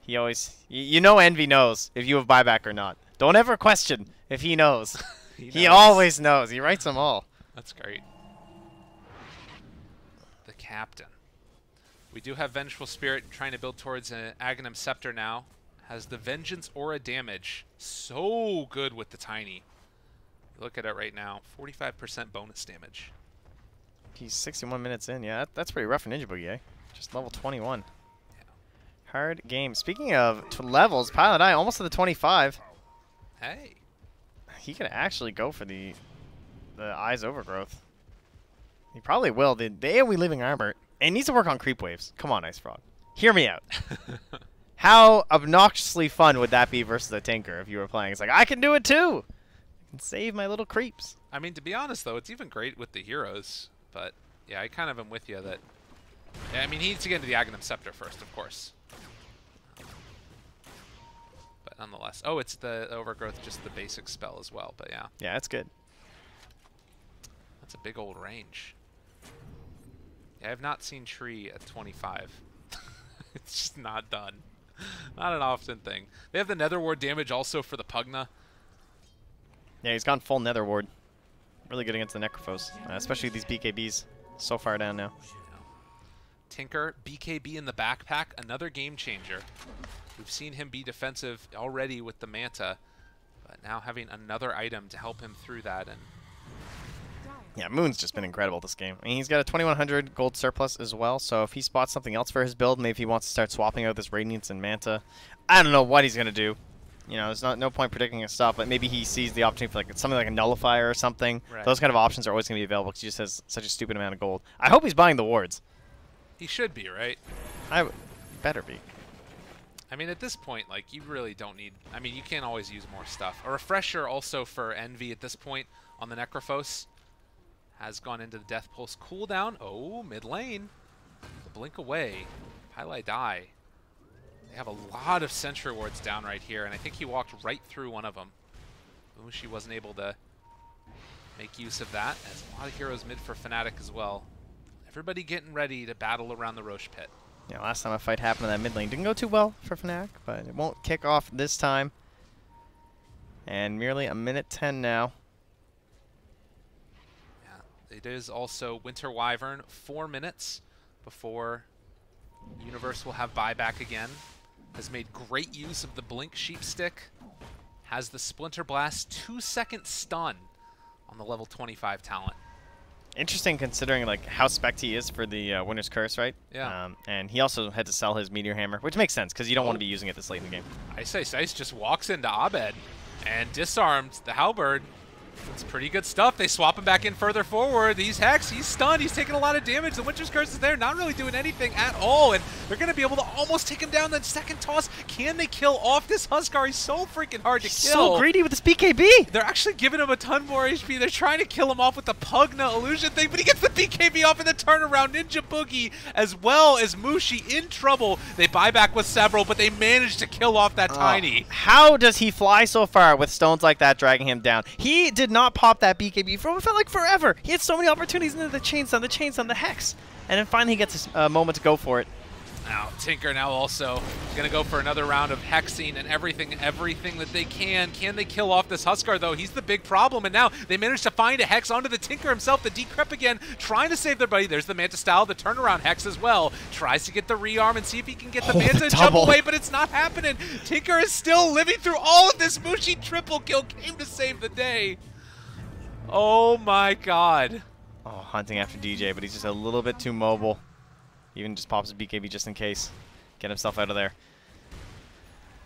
He always... You know Envy knows if you have buyback or not. Don't ever question if he knows. He always knows. He writes them all. That's great. The captain. We do have Vengeful Spirit trying to build towards an Aghanim Scepter now. Has the Vengeance Aura damage. So good with the Tiny. Look at it right now. 45% bonus damage. He's 61 minutes in. Yeah, that's pretty rough for Ninja Boogie, eh? Just level 21. Yeah. Hard game. Speaking of levels, Pilot Eye almost to the 25. Hey. He could actually go for the Eyes Overgrowth. He probably will. The AoE Living Armor. And he needs to work on creep waves. Come on, Ice Frog. Hear me out. How obnoxiously fun would that be versus a Tinker if you were playing? It's like, I can do it too. I can save my little creeps. I mean, to be honest, though, it's even great with the heroes. But, yeah, I kind of am with you that... Yeah, I mean, he needs to get into the Aghanim Scepter first, of course. But nonetheless... Oh, it's the Overgrowth, just the basic spell as well, but yeah. Yeah, that's good. That's a big old range. Yeah, I have not seen Tree at 25. It's just not done. Not an often thing. They have the Nether Ward damage also for the Pugna. Yeah, he's gone full Nether Ward. Really good against the Necrophos, especially these BKBs. So far down now. Tinker, BKB in the backpack, another game changer. We've seen him be defensive already with the Manta, but now having another item to help him through that. And yeah, Moon's just been incredible this game. I mean, he's got a 2,100 gold surplus as well, so if he spots something else for his build, maybe he wants to start swapping out this Radiance and Manta. I don't know what he's going to do. You know, there's no point predicting his stuff, but maybe he sees the opportunity for like something like a Nullifier or something. Right. Those kind of options are always going to be available because he just has such a stupid amount of gold. I hope he's buying the wards. he should be, right? Better be. I mean, at this point, like, you really don't need... I mean, you can't always use more stuff. A refresher also for Envy at this point on the Necrophos has gone into the Death Pulse cooldown. Oh, mid lane. The blink away. Highlight Die. They have a lot of Sentry Wards down right here, and I think he walked right through one of them. Umushi wasn't able to make use of that, as a lot of heroes mid for Fnatic as well. Everybody getting ready to battle around the Roche Pit. Yeah, last time a fight happened in that mid lane didn't go too well for Fnatic, but it won't kick off this time. And merely a minute 10 now. Yeah, it is also Winter Wyvern, 4 minutes before Universe will have buyback again. Has made great use of the Blink Sheep Stick. Has the Splinter Blast 2-second stun on the level 25 talent. Interesting considering like how spec'd he is for the Winter's Curse, right? Yeah. And he also had to sell his Meteor Hammer, which makes sense because you don't want to be using it this late in the game. Ice just walks into Abed and disarmed the Halberd. It's pretty good stuff. They swap him back in further forward. He's Hex. He's stunned. He's taking a lot of damage. The Winter's Curse is there, not really doing anything at all. And they're going to be able to almost take him down. Then second toss. Can they kill off this Huskar? He's so freaking hard to kill. So greedy with his BKB. They're actually giving him a ton more HP. They're trying to kill him off with the Pugna illusion thing, but he gets the BKB off in the turnaround. Ninja Boogie as well as Mushi in trouble. They buy back with several, but they managed to kill off that Tiny. How does he fly so far with stones like that dragging him down? He did not pop that BKB for what felt like forever. He had so many opportunities into the chainstun, the Hex. And then finally he gets a moment to go for it. Now, Tinker now also going to go for another round of hexing and everything that they can. Can they kill off this Huskar, though? He's the big problem, and now they managed to find a Hex onto the Tinker himself. The Decrep again, trying to save their buddy. There's the Manta Style, the turnaround Hex as well. Tries to get the rearm and see if he can get the Manta to jump away, but it's not happening. Tinker is still living through all of this. Mushi triple kill came to save the day. Oh my god. Oh, hunting after DJ, but he's just a little bit too mobile. Even just pops a BKB just in case. Get himself out of there.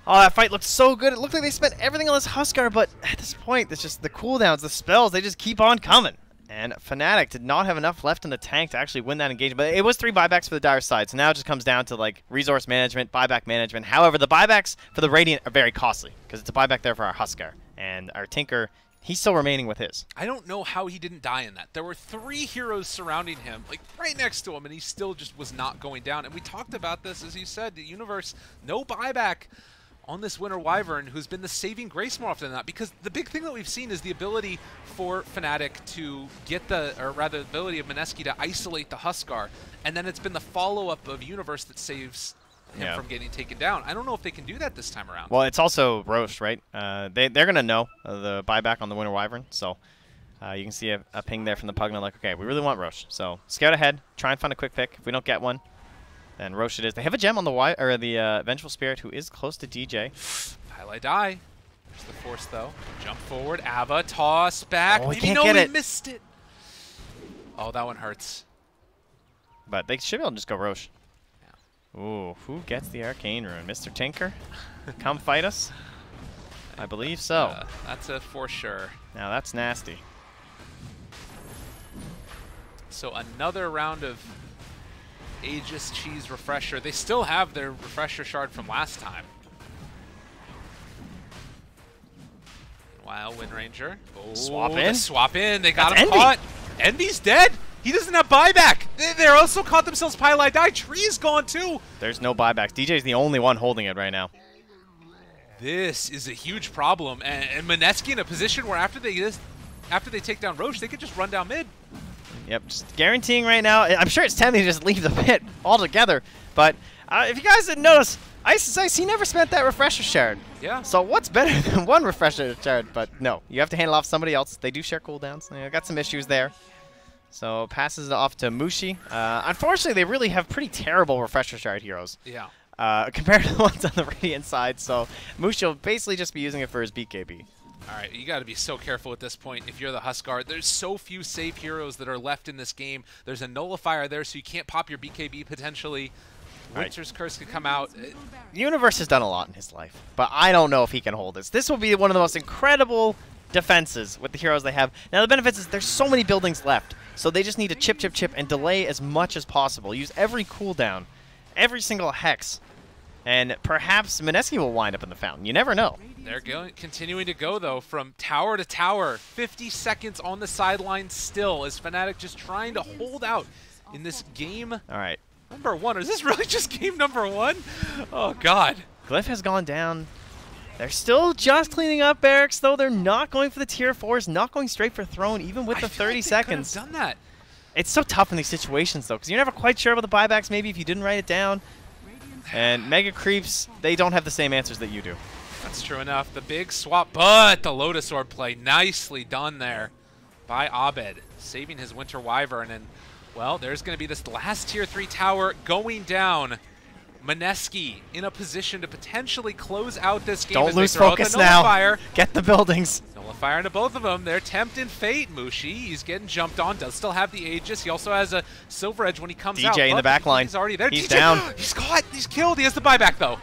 Oh, that fight looked so good. It looked like they spent everything on this Huskar, but at this point, it's just the cooldowns, the spells, they just keep on coming. And Fnatic did not have enough left in the tank to actually win that engagement. But it was 3 buybacks for the Dire side, so now it just comes down to like resource management, buyback management. However, the buybacks for the Radiant are very costly because it's a buyback there for our Huskar. And our Tinker, he's still remaining with his. I don't know how he didn't die in that. There were 3 heroes surrounding him, like right next to him, and he still just was not going down. And we talked about this, as you said, the Universe, no buyback on this Winter Wyvern, who's been the saving grace more often than not, because the big thing that we've seen is the ability for Fnatic to get the, or rather the ability of Mineski to isolate the Huskar, and then it's been the follow-up of Universe that saves him from getting taken down. I don't know if they can do that this time around. Well, it's also Roche, right? They're going to know the buyback on the Winter Wyvern, so you can see a ping there from the Pugna like, okay, we really want Roche. So scout ahead, try and find a quick pick. If we don't get one, then Roche it is. They have a gem on the Vengeful Spirit, who is close to DJ. Highlight die. There's the force, though. Jump forward. Ava, toss back. Oh, maybe no, he missed it. Oh, that one hurts. But they should be able to just go Roche. Yeah. Ooh, who gets the Arcane Rune? Mr. Tinker? Come fight us? I believe so. That's a for sure. Now that's nasty. So another round of Aegis Cheese Refresher. They still have their Refresher Shard from last time. Wow, Wind Ranger. Oh, swap in. Swap in. They got him caught. Envy's dead. He doesn't have buyback. They're also caught themselves Pylai die. Tree is gone too. There's no buybacks. DJ's the only one holding it right now. This is a huge problem. And Mineski in a position where after they take down Roche, they could just run down mid. Yep, just guaranteeing right now. I'm sure it's tempting to just leave the pit altogether. But if you guys didn't notice, Ice, he never spent that Refresher Shard. Yeah. So what's better than one Refresher Shard? But no, you have to handle off somebody else. They do share cooldowns. Got some issues there. So passes it off to Mushi. Unfortunately, they really have pretty terrible Refresher Shard heroes. Yeah. Compared to the ones on the Radiant side. So Mushi will basically just be using it for his BKB. All right, you got to be so careful at this point if you're the Huskar. There's so few safe heroes that are left in this game. There's a nullifier there, so you can't pop your BKB potentially. Winter's Curse could come out. Universe has done a lot in his life, but I don't know if he can hold this. This will be one of the most incredible defenses with the heroes they have. Now, the benefits is there's so many buildings left, so they just need to chip, and delay as much as possible. Use every cooldown, every single Hex, and perhaps Mineski will wind up in the fountain. You never know. They're continuing to go, though, from tower to tower. 50 seconds on the sideline still as Fnatic just trying to hold out in this game. All right. Number 1. Is this really just game number 1? Oh, God. Glyph has gone down. They're still just cleaning up barracks, though. They're not going for the tier 4s, not going straight for throne, even with the 30 seconds. Could have done that. It's so tough in these situations, though, because you're never quite sure about the buybacks, maybe, if you didn't write it down. And Mega Creeps, they don't have the same answers that you do. That's true enough. The big swap, but the Lotus Orb play, nicely done there by Abed, saving his Winter Wyvern. And, well, there's going to be this last Tier 3 tower going down. Mineski in a position to potentially close out this game. Don't lose focus now. Get the buildings. Nullifier into both of them. They're tempting fate. Mushi, he's getting jumped on. Does still have the Aegis. He also has a Silver Edge when he comes out. DJ in the back line. He's already there. He's DJ, down. He's caught. He's killed. He has the buyback, though.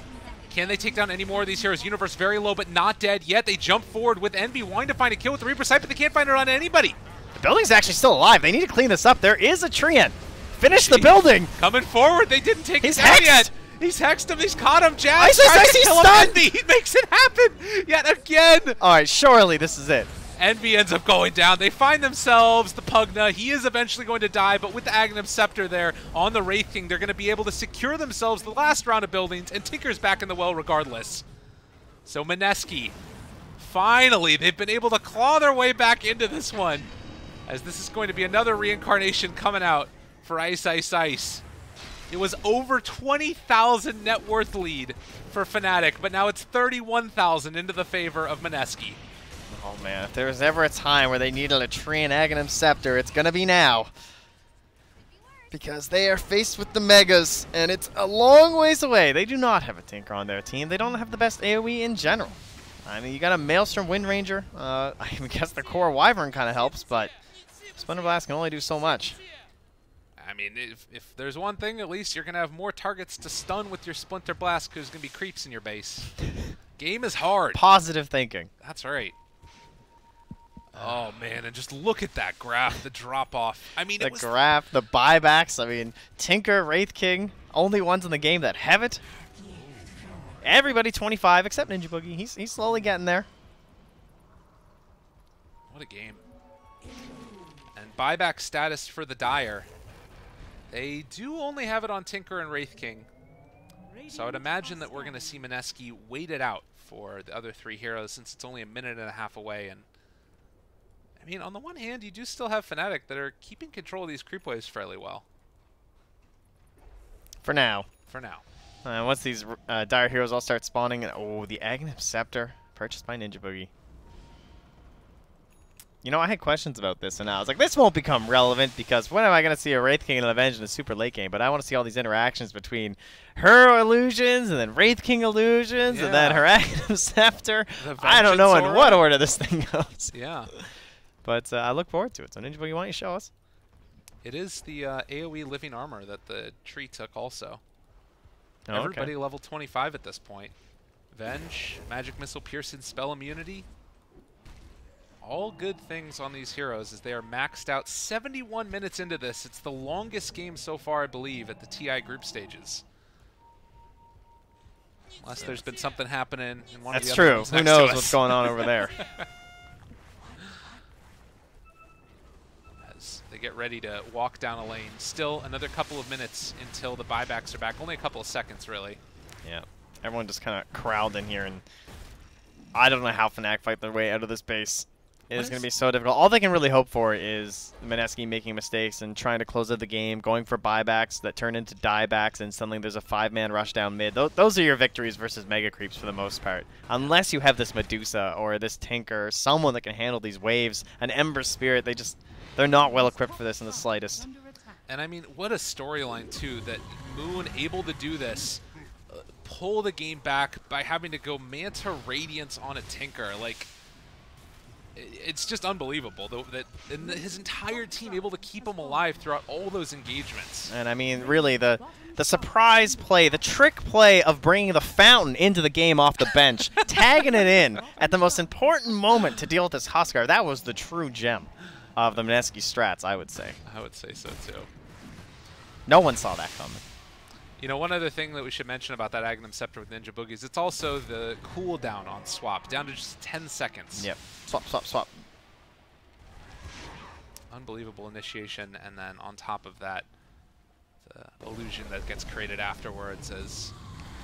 Can they take down any more of these heroes? Universe very low, but not dead yet. They jump forward with Envy, wanting to find a kill with the Reaper Sight, but they can't find it on anybody. The building's actually still alive. They need to clean this up. There is a Treant. Finish the building. Coming forward. They didn't take it down hexed. yet. He's hexed him. He's caught him. Jazz Ice, tries to he's kill him. stunned. Envy. He makes it happen yet again. All right, surely this is it. Envy ends up going down. They find themselves the Pugna. He is eventually going to die, but with the Aghanim Scepter there on the Wraith King, they're going to be able to secure themselves the last round of buildings, and Tinker's back in the well regardless. So Mineski, finally, they've been able to claw their way back into this one, as this is going to be another reincarnation coming out for Ice Ice Ice. It was over 20,000 net worth lead for Fnatic, but now it's 31,000 into the favor of Mineski. Oh man, if there was ever a time where they needed a Treant Aghanim Scepter, it's gonna be now. Because they are faced with the Megas, and it's a long ways away. They do not have a Tinker on their team. They don't have the best AoE in general. I mean, you got a Maelstrom Wind Ranger. I guess the core Wyvern kind of helps, but Splinter Blast can only do so much. I mean, if there's one thing, at least you're going to have more targets to stun with your Splinter Blast because there's going to be creeps in your base. Game is hard. Positive thinking. That's right. Oh, man, and just look at that graph, the drop-off. I mean, the graph, the buybacks. I mean, Tinker, Wraith King, only ones in the game that have it. Everybody 25 except Ninja Boogie. He's slowly getting there. What a game. And buyback status for the Dire. They do only have it on Tinker and Wraith King. So I would imagine that we're going to see Mineski wait it out for the other three heroes since it's only a minute and a half away. And I mean, on the one hand, you do still have Fnatic that are keeping control of these creep waves fairly well. For now. For now. Once these Dire heroes all start spawning, oh, the Aghanim Scepter purchased by Ninja Boogie. You know, I had questions about this, and I was like, this won't become relevant because when am I going to see a Wraith King and Avenge in a super late game? But I want to see all these interactions between her illusions and then Wraith King illusions and then her Aghanim Scepter. I don't know in what order this thing goes. Yeah. But I look forward to it. So Ninja Boogie, why don't you show us? It is the AoE Living Armor that the tree took also. Oh, Everybody level 25 at this point. Venge, Magic Missile, Piercing, Spell Immunity. All good things on these heroes as they are maxed out 71 minutes into this. It's the longest game so far, I believe, at the TI group stages. Unless there's been something happening in one of the other ones. That's true. Who knows what's going on over there? As they get ready to walk down a lane. Still another couple of minutes until the buybacks are back. Only a couple of seconds, really. Yeah. Everyone just kind of corralled in here, and I don't know how Fnatic fight their way out of this base. It's going to be so difficult. All they can really hope for is Mineski making mistakes and trying to close out the game, going for buybacks that turn into diebacks, and suddenly there's a 5-man rush down mid. Those are your victories versus Mega Creeps for the most part. Unless you have this Medusa or this Tinker, or someone that can handle these waves, an Ember Spirit, they're not well equipped for this in the slightest. And I mean, what a storyline too, that Moon able to do this, pull the game back by having to go Manta Radiance on a Tinker. Like, it's just unbelievable that his entire team able to keep him alive throughout all those engagements. And I mean, really, the surprise play, the trick play of bringing the Fountain into the game off the bench, tagging it in at the most important moment to deal with this Huskar, that was the true gem of the Mineski strats, I would say. I would say so, too. No one saw that coming. You know, one other thing that we should mention about that Aghanim Scepter with Ninja Boogie is it's also the cooldown on swap, down to just 10 seconds. Yep. Swap, swap, swap. Unbelievable initiation, and then on top of that, the illusion that gets created afterwards as...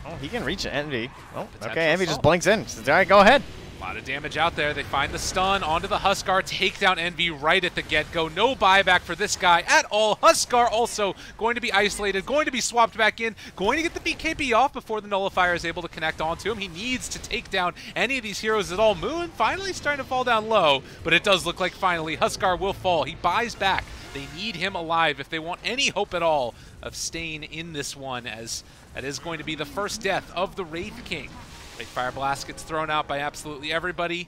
Oh, he can reach it, Envy. Oh, Potential okay, Envy assault. just blinks in. Says, all right, go ahead. A lot of damage out there. They find the stun onto the Huskar, take down Envy right at the get-go. No buyback for this guy at all. Huskar also going to be isolated, going to be swapped back in, going to get the BKB off before the Nullifier is able to connect onto him. He needs to take down any of these heroes at all. Moon finally starting to fall down low, but it does look like finally Huskar will fall. He buys back. They need him alive if they want any hope at all of staying in this one, as that is going to be the first death of the Wraith King. Big Fire Blast gets thrown out by absolutely everybody.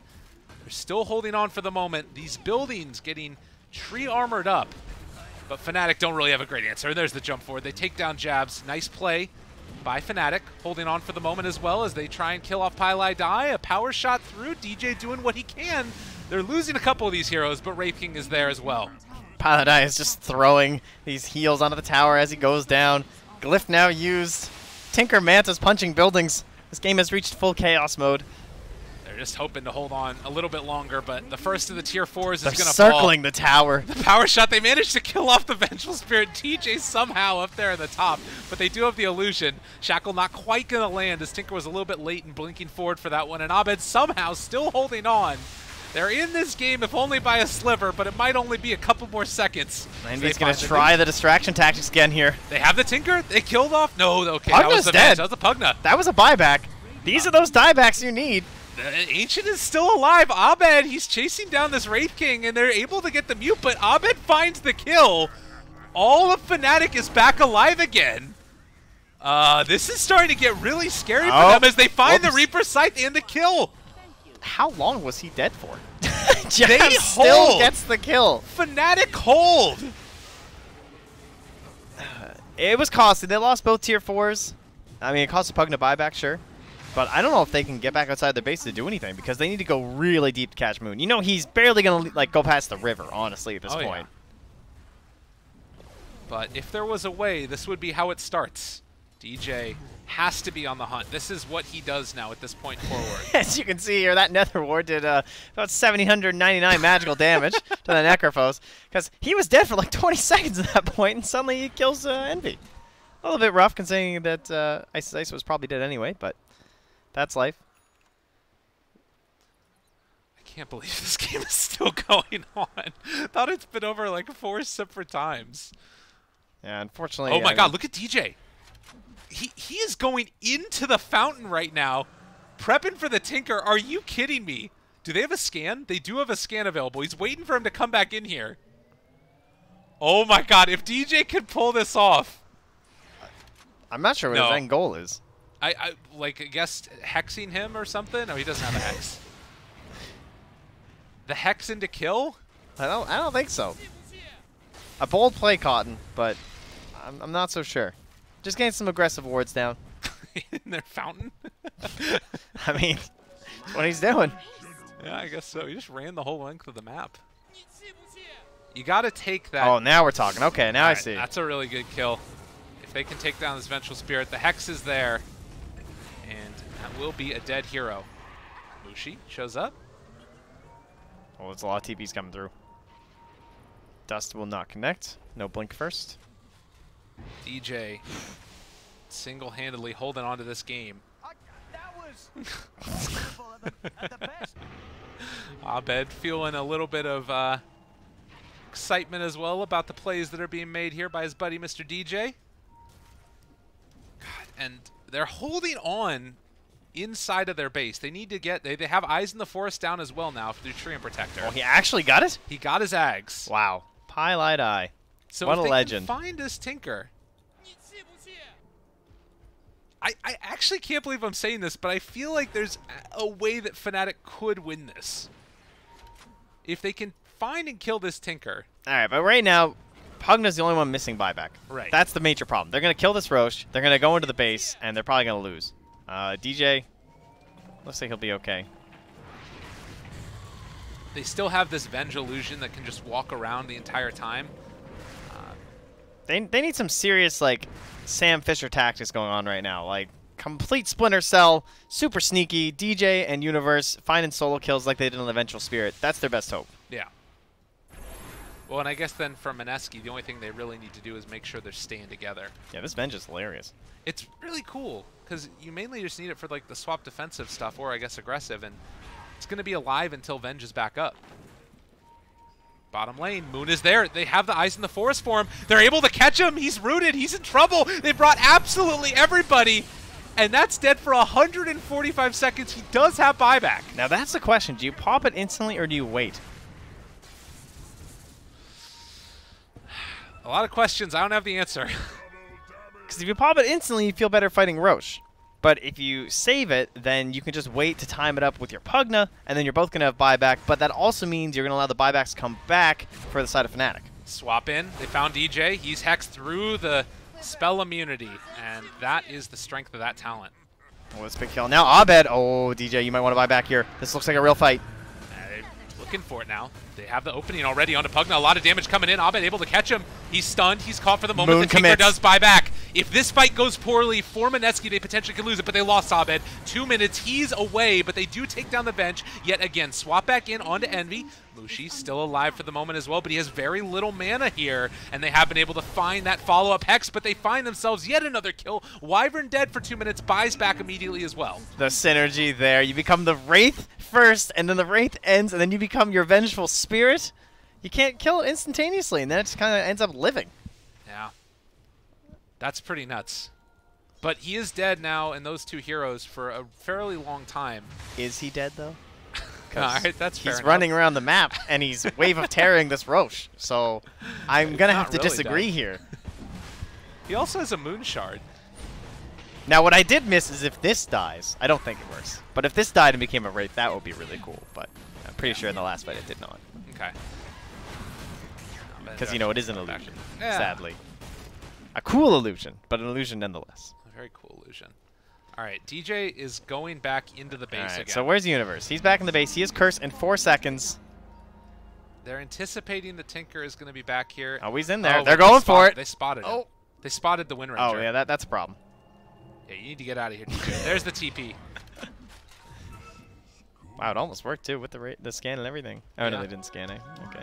They're still holding on for the moment. These buildings getting tree armored up. But Fnatic don't really have a great answer. There's the jump forward. They take down Jabs. Nice play by Fnatic, holding on for the moment as well as they try and kill off Pylai Die. A power shot through. DJ doing what he can. They're losing a couple of these heroes, but Wraith King is there as well. Pylai Die is just throwing these heals onto the tower as he goes down. Glyph now used. Tinker Manta's punching buildings. This game has reached full chaos mode. They're just hoping to hold on a little bit longer, but the first of the tier 4s is going to fall. Circling the tower. The power shot, they managed to kill off the Vengeful Spirit. TJ somehow up there at the top, but they do have the illusion. Shackle not quite going to land as Tinker was a little bit late in blinking forward for that one, and Abed somehow still holding on. They're in this game, if only by a sliver, but it might only be a couple more seconds. Envy's going to try the distraction tactics again here. They have the Tinker. They killed off. No, okay, Pugna's that was the dead. That was the Pugna. That was a buyback. These are those diebacks you need. The Ancient is still alive. Abed, he's chasing down this Wraith King, and they're able to get the mute, but Abed finds the kill. All of Fnatic is back alive again. This is starting to get really scary for them as they find the Reaper Scythe and the kill. How long was he dead for? They still gets the kill. Fnatic hold. It was costly. They lost both tier 4s. I mean, it cost a Pugna buyback, sure. But I don't know if they can get back outside their base to do anything because they need to go really deep to catch Moon. You know, he's barely going to go past the river, honestly, at this point. Yeah. But if there was a way, this would be how it starts. DJ has to be on the hunt. This is what he does now at this point forward. As you can see here, that Nether Ward did about 1,799 magical damage to the Necrophos because he was dead for like 20 seconds at that point, and suddenly he kills Envy. A little bit rough considering that Ice was probably dead anyway, but that's life. I can't believe this game is still going on. Thought it's been over like 4 separate times. Yeah, unfortunately. Oh my God, look at DJ. He is going into the fountain right now, prepping for the Tinker. Are you kidding me? Do they have a scan? They do have a scan available. He's waiting for him to come back in here. Oh my God, if DJ could pull this off. I'm not sure what his end goal is. I guess hexing him or something? No, he doesn't have a hex. The hex into kill? I don't think so. A bold play, Cotton, but I'm not so sure. Just getting some aggressive wards down. In their fountain? I mean, that's what he's doing. Yeah, I guess so. He just ran the whole length of the map. You got to take that. Oh, now we're talking. Okay, now I see. That's a really good kill. If they can take down this Vengeful Spirit, the Hex is there. And that will be a dead hero. Mushi shows up. Oh, there's a lot of TPs coming through. Dust will not connect. No blink first. DJ single-handedly holding on to this game. That was at the best. Abed feeling a little bit of excitement as well about the plays that are being made here by his buddy Mr. DJ. God, and they're holding on inside of their base. They need to get, they have Eyes in the Forest down as well now through Tree and Protector. Oh, he actually got it? He got his Ags. Wow. Pylai Die. So what if a they legend. Can find this Tinker. I actually can't believe I'm saying this, but I feel like there's a way that Fnatic could win this. If they can find and kill this Tinker. All right, but right now, Pugna's the only one missing buyback. Right. That's the major problem. They're going to kill this Roche, they're going to go into the base, and they're probably going to lose. DJ, looks like he'll be okay. They still have this Venge illusion that can just walk around the entire time. They need some serious, like, Sam Fisher tactics going on right now. Like, complete Splinter Cell, super sneaky, DJ and Universe, finding solo kills like they did on the Vengeful Spirit. That's their best hope. Yeah. Well, and I guess then for Mineski, the only thing they really need to do is make sure they're staying together. Yeah, this Venge is hilarious. It's really cool, because you mainly just need it for, like, the swap defensive stuff, or I guess aggressive, and It's going to be alive until Venge is back up. Bottom lane, Moon is there. They have the Eyes in the Forest for him. They're able to catch him. He's rooted. He's in trouble. They brought absolutely everybody. And that's dead for 145 seconds. He does have buyback. Now that's the question. Do you pop it instantly or do you wait? A lot of questions. I don't have the answer. Because if you pop it instantly, you feel better fighting Roche. But if you save it, then you can just wait to time it up with your Pugna, and then you're both going to have buyback. But that also means you're going to allow the buybacks to come back for the side of Fnatic. Swap in. They found DJ. He's hexed through the spell immunity, and that is the strength of that talent. Oh, that's a big kill. Now Abed. Oh, DJ, you might want to buy back here. This looks like a real fight. They're looking for it now. They have the opening already onto Pugna. A lot of damage coming in. Abed able to catch him. He's stunned. He's caught for the moment. Moon The Tinker commits. does buy back. If this fight goes poorly for Mineski, they potentially could lose it, but they lost Abed. 2 minutes. He's away, but they do take down the bench. Yet again, swap back in onto Envy. Mushi still alive for the moment as well, but he has very little mana here, and they have been able to find that follow-up Hex, but they find themselves yet another kill. Wyvern dead for 2 minutes, buys back immediately as well. The synergy there. You become the Wraith first, and then the Wraith ends, and then you become your Vengeful Spirit. You can't kill it instantaneously, and then it just kind of ends up living. Yeah. That's pretty nuts. But he is dead now, and those two heroes for a fairly long time. Is he dead, though? All right, that's fair He's enough. running around the map, and he's wave of tearing this Roche. So I'm going to have to really disagree dead. here. He also has a Moon Shard. Now, what I did miss is if this dies, I don't think it works. But if this died and became a Wraith, that would be really cool. But I'm pretty sure in the last fight it did not. Okay. Because, you know, it is an illusion, Yeah. sadly. A cool illusion, but an illusion nonetheless. A very cool illusion. All right, DJ is going back into the base again. So where's Universe? He's back in the base. He is cursed in 4 seconds. They're anticipating the Tinker is going to be back here. Oh, he's in there. Oh, They're they going for spotted- it. They spotted him. Oh. They spotted the Wind Ranger. Oh, yeah, that's a problem. Yeah, you need to get out of here, DJ. There's the TP. Wow, it almost worked, too, with the scan and everything. Oh, no, Yeah. they didn't scan it. Okay.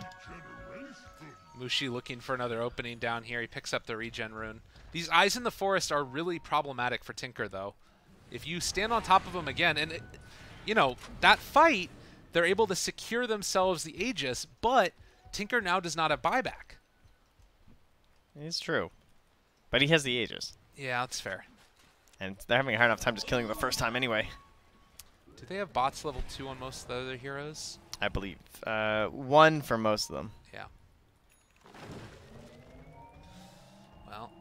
Mushi looking for another opening down here. He picks up the regen rune. These Eyes in the Forest are really problematic for Tinker, though. If you stand on top of them again, and, you know, that fight, they're able to secure themselves the Aegis, but Tinker now does not have buyback. It's true. But he has the Aegis. Yeah, that's fair. And they're having a hard enough time just killing him the first time anyway. Do they have bots level 2 on most of the other heroes? I believe. 1 for most of them. Yeah. Well,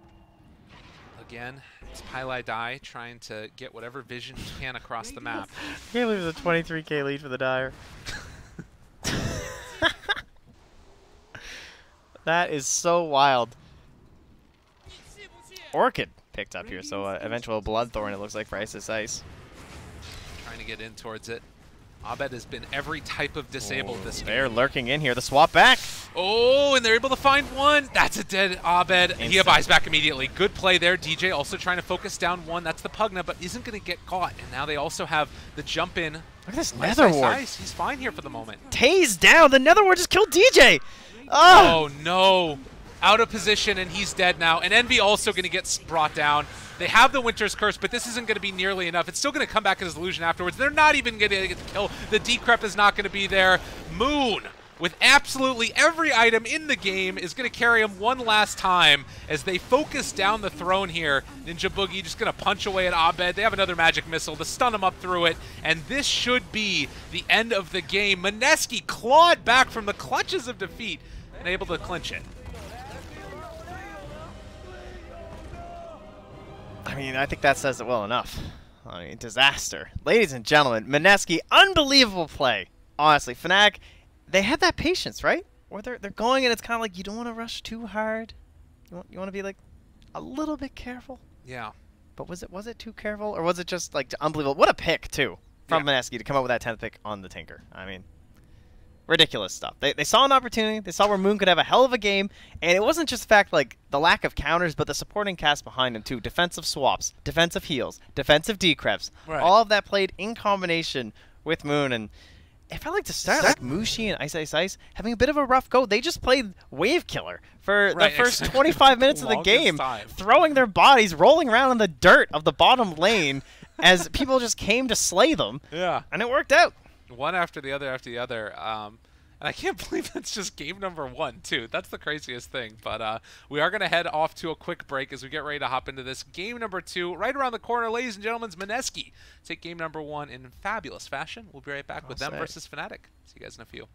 again, it's Pylai Die trying to get whatever vision he can across the map. I can't believe there's a 23k lead for the Dire. That is so wild. Orchid picked up here, so eventual Bloodthorn it looks like for Isis Ice. Trying to get in towards it. Abed has been every type of disabled this game. They're lurking in here. The swap back. Oh, and they're able to find one. That's a dead Abed. He Instant. buys back immediately. Good play there. DJ also trying to focus down one. That's the Pugna, but isn't going to get caught. And now they also have the jump in. Look at this Ice, Nether ice, Ward. ice. He's fine here for the moment. Tased down. The Nether Ward just killed DJ. Oh. Oh, no. Out of position, and he's dead now. And Envy also going to get brought down. They have the Winter's Curse, but this isn't going to be nearly enough. It's still going to come back as illusion afterwards. They're not even going to get the kill. The Decrep is not going to be there. Moon, with absolutely every item in the game, is going to carry him one last time as they focus down the throne here. Ninja Boogie just going to punch away at Abed. They have another magic missile to stun him up through it, and this should be the end of the game. Mineski clawed back from the clutches of defeat and able to clinch it. I mean, I think that says it well enough. I mean, disaster. Ladies and gentlemen, Mineski, unbelievable play. Honestly, Fnatic, they had that patience, right? Where they're going and it's kind of like you don't want to rush too hard. You want to be like a little bit careful. Yeah. But was it too careful, or was it just like unbelievable? What a pick too from Mineski to come up with that 10th pick on the Tinker. I mean, ridiculous stuff. They saw an opportunity. They saw where Moon could have a hell of a game, and it wasn't just the fact like the lack of counters, but the supporting cast behind him too. Defensive swaps, defensive heals, defensive decreps. Right. All of that played in combination with Moon, and it felt like to start like Mushi and Ice Ice Ice having a bit of a rough go. They just played Wave Killer for the first 25 minutes of the Longest game, time. throwing their bodies, rolling around in the dirt of the bottom lane as people just came to slay them. Yeah. And it worked out. one after the other after the other. And I can't believe it's just game number 1, too. That's the craziest thing. But we are going to head off to a quick break as we get ready to hop into this. Game number 2, right around the corner, ladies and gentlemen, Mineski take game number 1 in fabulous fashion. We'll be right back with them versus Fnatic. See you guys in a few.